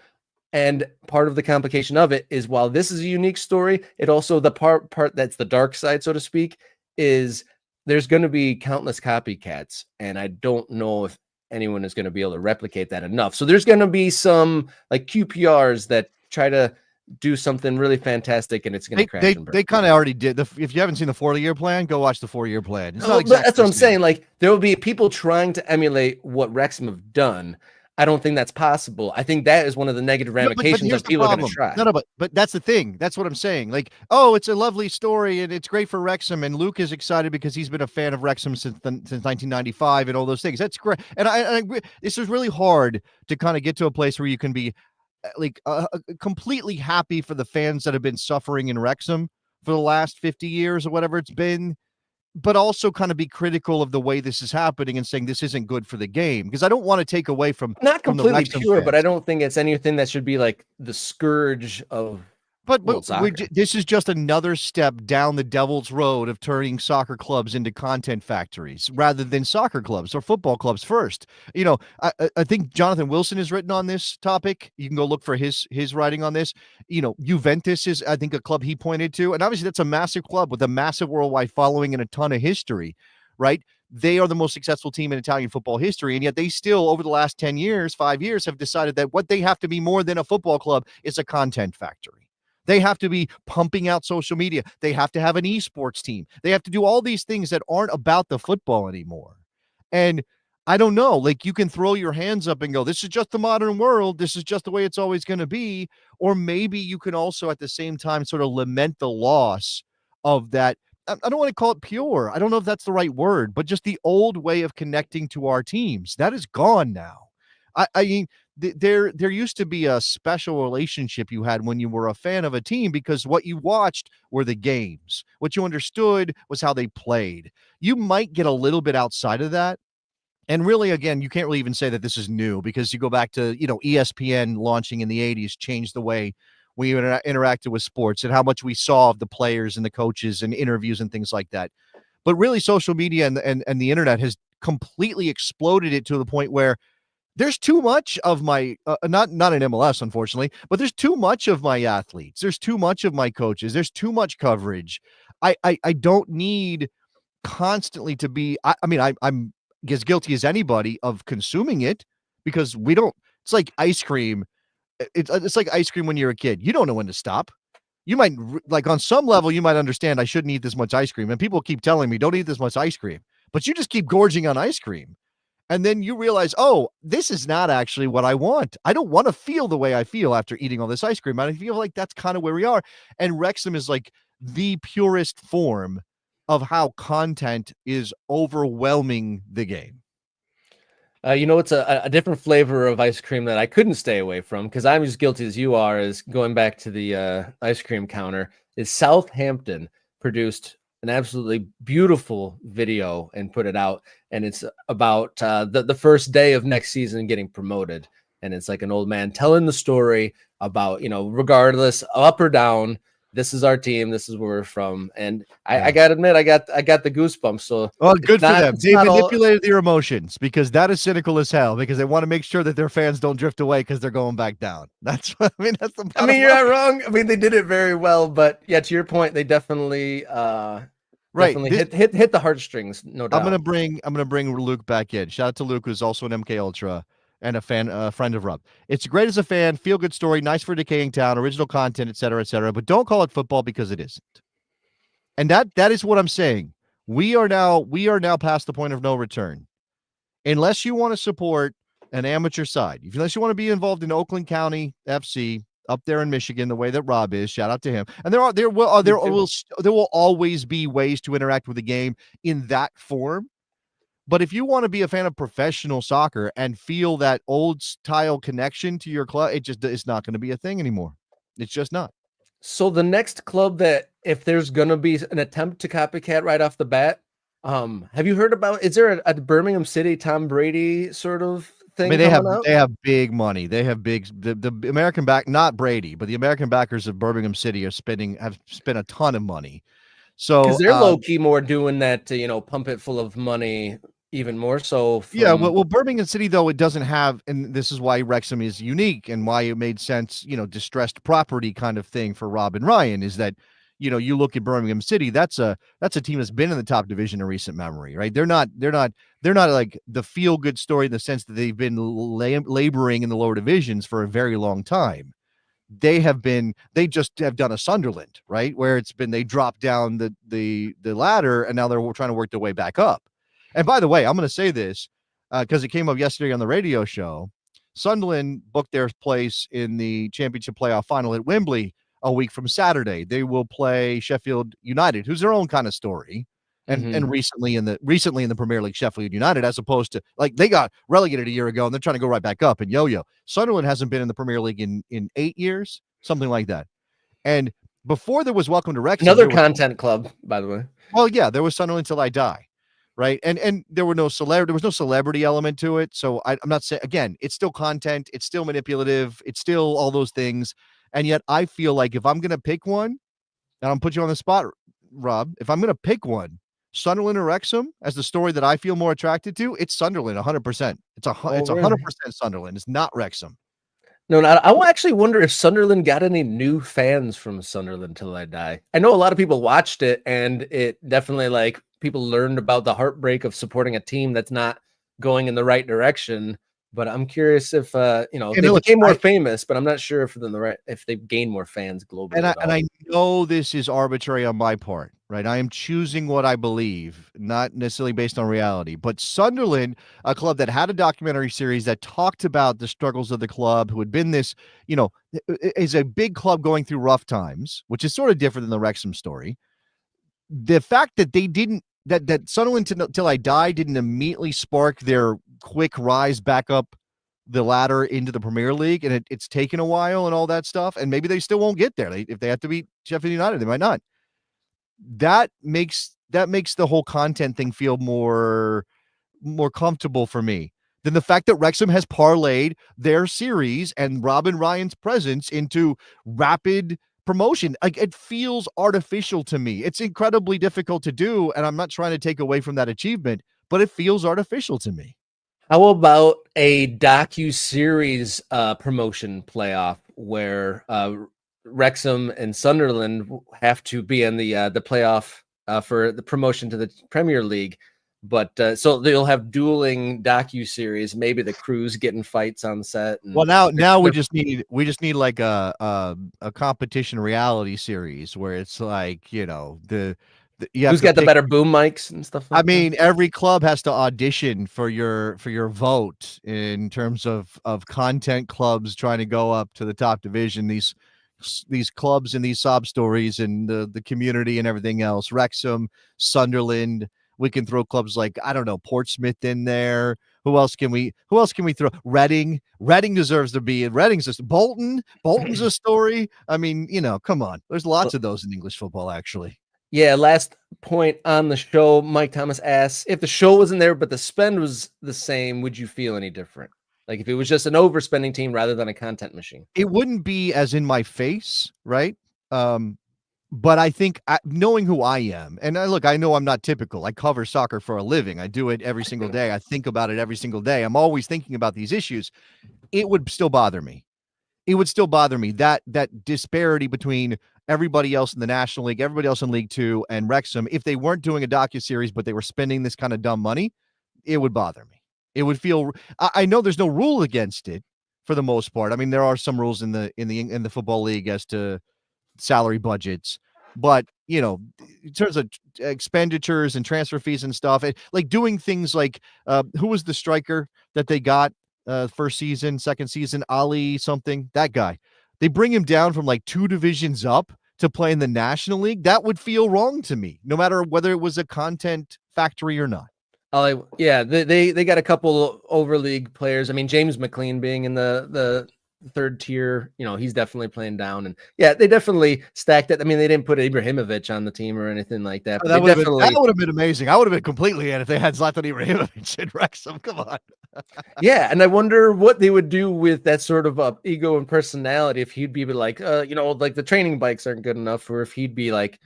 [SPEAKER 1] And part of the complication of it is, while this is a unique story, it also, the part that's the dark side, so to speak, is there's going to be countless copycats. And I don't know if anyone is going to be able to replicate that enough. So there's going to be some like QPRs that try to do something really fantastic, and it's going to crash and burn.
[SPEAKER 2] They kind of already did. If you haven't seen the 4-year plan, go watch the 4-year plan. It's
[SPEAKER 1] not exactly that's what I'm saying. Like, there will be people trying to emulate what Wrexham have done. I don't think that's possible. I think that is one of the negative ramifications of people are going to try.
[SPEAKER 2] No, but that's the thing. That's what I'm saying. Like, oh, it's a lovely story and it's great for Wrexham, and Luke is excited because he's been a fan of Wrexham since 1995 and all those things. That's great. And I this is really hard to kind of get to a place where you can be like completely happy for the fans that have been suffering in Wrexham for the last 50 years or whatever it's been, but also kind of be critical of the way this is happening and saying this isn't good for the game, because I don't want to take away from
[SPEAKER 1] not completely
[SPEAKER 2] from
[SPEAKER 1] pure, but I don't think it's anything that should be like the scourge of.
[SPEAKER 2] But this is just another step down the devil's road of turning soccer clubs into content factories rather than soccer clubs or football clubs first. I think Jonathan Wilson has written on this topic. You can go look for his writing on this. Juventus is, I think, a club he pointed to. And obviously that's a massive club with a massive worldwide following and a ton of history, right? They are the most successful team in Italian football history. And yet they still, over the last 5 years, have decided that what they have to be more than a football club is a content factory. They have to be pumping out social media. They have to have an esports team. They have to do all these things that aren't about the football anymore. And I don't know, like, you can throw your hands up and go, this is just the modern world. This is just the way it's always going to be. Or maybe you can also at the same time sort of lament the loss of that. I don't want to call it pure. I don't know if that's the right word, but just the old way of connecting to our teams. That is gone now. I mean, there used to be a special relationship you had when you were a fan of a team, because what you watched were the games. What you understood was how they played. You might get a little bit outside of that. And really, again, you can't really even say that this is new, because you go back to, ESPN launching in the 80s changed the way we interacted with sports and how much we saw of the players and the coaches and interviews and things like that. But really, social media and the internet has completely exploded it to the point where there's too much of my, not in MLS, unfortunately, but there's too much of my athletes. There's too much of my coaches. There's too much coverage. I don't need constantly to be, I'm as guilty as anybody of consuming it, because it's like ice cream. It's like ice cream when you're a kid. You don't know when to stop. You might, like, on some level, you might understand I shouldn't eat this much ice cream. And people keep telling me, don't eat this much ice cream, but you just keep gorging on ice cream. And then you realize, oh, this is not actually what I want. I don't want to feel the way I feel after eating all this ice cream. And I feel like that's kind of where we are. And Wrexham is like the purest form of how content is overwhelming the game.
[SPEAKER 1] It's a different flavor of ice cream that I couldn't stay away from because I'm as guilty as you are. Is going back to the ice cream counter. Is Southampton produced an absolutely beautiful video and put it out, and it's about the first day of next season getting promoted, and it's like an old man telling the story about regardless up or down, this is our team, this is where we're from, and I gotta admit I got the goosebumps. So
[SPEAKER 2] good for them. They manipulated
[SPEAKER 1] all...
[SPEAKER 2] their emotions because that is cynical as hell because they want to make sure that their fans don't drift away because they're going back down. That's what I mean. That's the
[SPEAKER 1] you're not wrong. I mean, they did it very well, but yeah, to your point, they definitely hit the heartstrings, no doubt.
[SPEAKER 2] I'm gonna bring Luke back in. Shout out to Luke, who's also an MK Ultra and a friend of Rob. It's great as a fan, feel good story, nice for a decaying town, original content, etc., but don't call it football because it isn't. And that is what I'm saying. We are now past the point of no return. Unless you want to support an amateur side, unless you want to be involved in Oakland County FC up there in Michigan, the way that Rob is, shout out to him. And there will always be ways to interact with the game in that form. But if you want to be a fan of professional soccer and feel that old style connection to your club, it's not going to be a thing anymore. It's just not.
[SPEAKER 1] So the next club that, if there's going to be an attempt to copycat right off the bat, have you heard about, is there a Birmingham City Tom Brady sort of thing?
[SPEAKER 2] I mean, they have big money. They have the American back, not Brady, but the American backers of Birmingham City have spent a ton of money. So
[SPEAKER 1] because they're low key more doing that to, pump it full of money even more so.
[SPEAKER 2] Well, Birmingham City, though, it doesn't have, and this is why Wrexham is unique and why it made sense, distressed property kind of thing for Rob and Ryan is that, you look at Birmingham City, that's a team that's been in the top division in recent memory, right? They're not like the feel good story in the sense that they've been laboring in the lower divisions for a very long time. They just have done a Sunderland, right? Where they dropped down the ladder and now they're trying to work their way back up. And by the way, I'm going to say this because it came up yesterday on the radio show. Sunderland booked their place in the championship playoff final at Wembley a week from Saturday. They will play Sheffield United, who's their own kind of story. And recently in the Premier League, Sheffield United, as opposed to like they got relegated a year ago and they're trying to go right back up and yo-yo. Sunderland hasn't been in the Premier League in 8 years, something like that. And before there was Welcome to Wrexham,
[SPEAKER 1] another content club, by the way.
[SPEAKER 2] Well, yeah, there was Sunderland Till I Die. Right. And there was no celebrity element to it. So I'm not saying, again, it's still content. It's still manipulative. It's still all those things. And yet I feel like if I'm going to pick one, and I'm put you on the spot, Rob, if I'm going to pick one, Sunderland or Wrexham as the story that I feel more attracted to, it's Sunderland 100%. It's 100% Sunderland. It's not Wrexham.
[SPEAKER 1] No, I actually wonder if Sunderland got any new fans from Sunderland Till I Die. I know a lot of people watched it and it definitely people learned about the heartbreak of supporting a team that's not going in the right direction. But I'm curious if they became more famous, but I'm not sure if they've gained more fans globally.
[SPEAKER 2] And I know this is arbitrary on my part, right? I am choosing what I believe, not necessarily based on reality. But Sunderland, a club that had a documentary series that talked about the struggles of the club, who had been this, is a big club going through rough times, which is sort of different than the Wrexham story. The fact that they didn't, that Sunderland Till I Die didn't immediately spark their quick rise back up the ladder into the Premier League, and it's taken a while and all that stuff, and maybe they still won't get there. If they have to beat Sheffield United, they might not. That makes the whole content thing feel more comfortable for me than the fact that Wrexham has parlayed their series and Robin Ryan's presence into rapid promotion. Like, it feels artificial to me. It's incredibly difficult to do, and I'm not trying to take away from that achievement, but it feels artificial to me.
[SPEAKER 1] How about a docu-series promotion playoff where Wrexham and Sunderland have to be in the playoff for the promotion to the Premier League? But so they'll have dueling docu-series, maybe the crews getting fights on set.
[SPEAKER 2] Well, now we just need like a competition reality series where it's like,
[SPEAKER 1] who's got the better boom mics and stuff like
[SPEAKER 2] that? I mean, every club has to audition for your vote in terms of content clubs trying to go up to the top division. These these clubs and these sob stories and the community and everything else. Wrexham, Sunderland. We can throw clubs like, I don't know, Portsmouth in there. Who else can we throw? Reading deserves to be in. Reading's just Bolton's a story. I mean, come on. There's lots of those in English football, actually.
[SPEAKER 1] Yeah, last point on the show, Mike Thomas asks, if the show wasn't there but the spend was the same, would you feel any different? Like if it was just an overspending team rather than a content machine?
[SPEAKER 2] It wouldn't be as in my face, right? But I think knowing who I am, and I know I'm not typical. I cover soccer for a living. I do it every single day. I think about it every single day. I'm always thinking about these issues. It would still bother me. It would still bother me that disparity between everybody else in the National League, everybody else in League Two, and Wrexham. If they weren't doing a docuseries, but they were spending this kind of dumb money, it would bother me. It would feel. I know there's no rule against it for the most part. I mean, there are some rules in the football league as to salary budgets, but in terms of expenditures and transfer fees and stuff, like doing things like who was the striker that they got first season, second season, Ali something, that guy, they bring him down from like 2 divisions up to play in the National League. That would feel wrong to me, no matter whether it was a content factory or not.
[SPEAKER 1] Yeah, they got a couple over league players. I mean, James McLean being in the third tier, he's definitely playing down, and yeah, they definitely stacked it. I mean, they didn't put Ibrahimovic on the team or anything like that. But
[SPEAKER 2] that would have been amazing. I would have been completely in if they had Zlatan Ibrahimovic in Wrexham. Come on.
[SPEAKER 1] Yeah, and I wonder what they would do with that sort of ego and personality if he'd be like, like the training bikes aren't good enough, or if he'd be like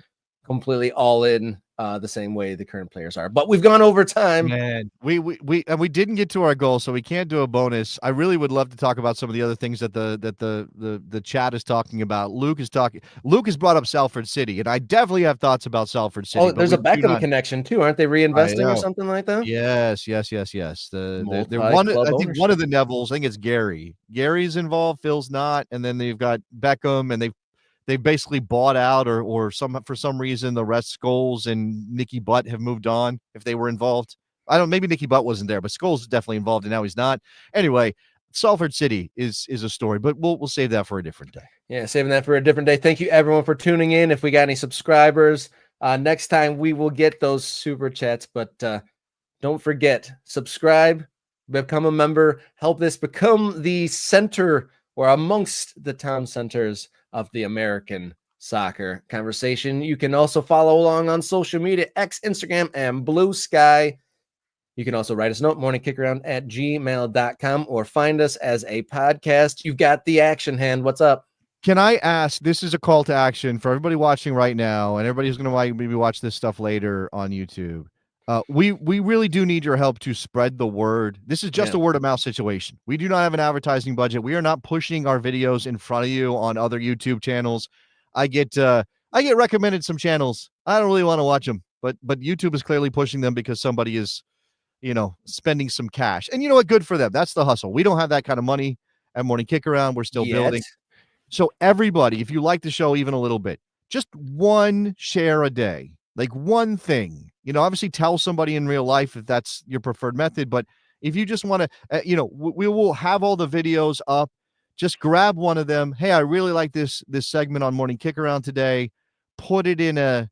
[SPEAKER 1] completely all in the same way the current players are. But we've gone over time.
[SPEAKER 2] Man, we didn't get to our goal, so we can't do a bonus. I really would love to talk about some of the other things that the chat is talking about. Luke has brought up Salford City, and I definitely have thoughts about Salford City.
[SPEAKER 1] Oh, there's a Beckham connection too, aren't they reinvesting or something like that?
[SPEAKER 2] Yes. They're one. I think one of the Nevilles, I think it's Gary. Gary's involved, Phil's not, and then they've got Beckham, and they've basically bought out or for some reason the rest Scholes and Nicky Butt have moved on if they were involved. I don't, maybe Nicky Butt wasn't there, but Scholes is definitely involved and now he's not. Anyway, Salford City is a story, but we'll save that for a different day.
[SPEAKER 1] Yeah, saving that for a different day. Thank you everyone for tuning in. If we got any subscribers, next time we will get those super chats, but don't forget, subscribe, become a member, help this become the center or amongst the town centers of the American soccer conversation. You can also follow along on social media, X, Instagram, and Blue Sky. You can also write us a note, morningkickaround@gmail.com, or find us as a podcast. You've got the action hand. What's up?
[SPEAKER 2] Can I ask, this is a call to action for everybody watching right now, and everybody who's going to maybe watch this stuff later on YouTube. We really do need your help to spread the word. This is just a word of mouth situation. We do not have an advertising budget. We are not pushing our videos in front of you on other YouTube channels. I get recommended some channels. I don't really want to watch them, but YouTube is clearly pushing them because somebody is, spending some cash. And you know what? Good for them. That's the hustle. We don't have that kind of money at Morning Kick Around. We're still building. So everybody, if you like the show even a little bit, just one share a day, like one thing. Obviously tell somebody in real life if that's your preferred method. But if you just want to, we will have all the videos up. Just grab one of them. Hey, I really like this segment on Morning Kick Around today. Put it in a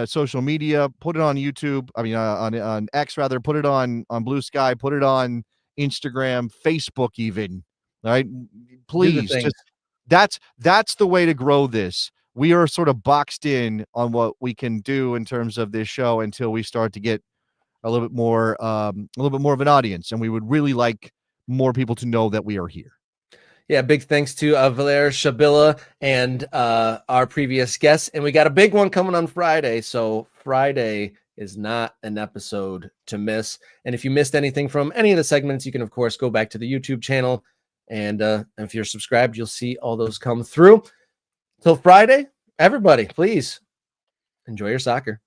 [SPEAKER 2] social media. Put it on YouTube. I mean, on X rather. Put it on Blue Sky. Put it on Instagram, Facebook, even. All right, please. That's the way to grow this. We are sort of boxed in on what we can do in terms of this show until we start to get a little bit more of an audience, and we would really like more people to know that we are here.
[SPEAKER 1] Yeah, big thanks to Valair Shabilla and our previous guests, and we got a big one coming on Friday. So Friday is not an episode to miss. And if you missed anything from any of the segments, you can of course go back to the YouTube channel, and if you're subscribed, you'll see all those come through. Till Friday, everybody, please enjoy your soccer.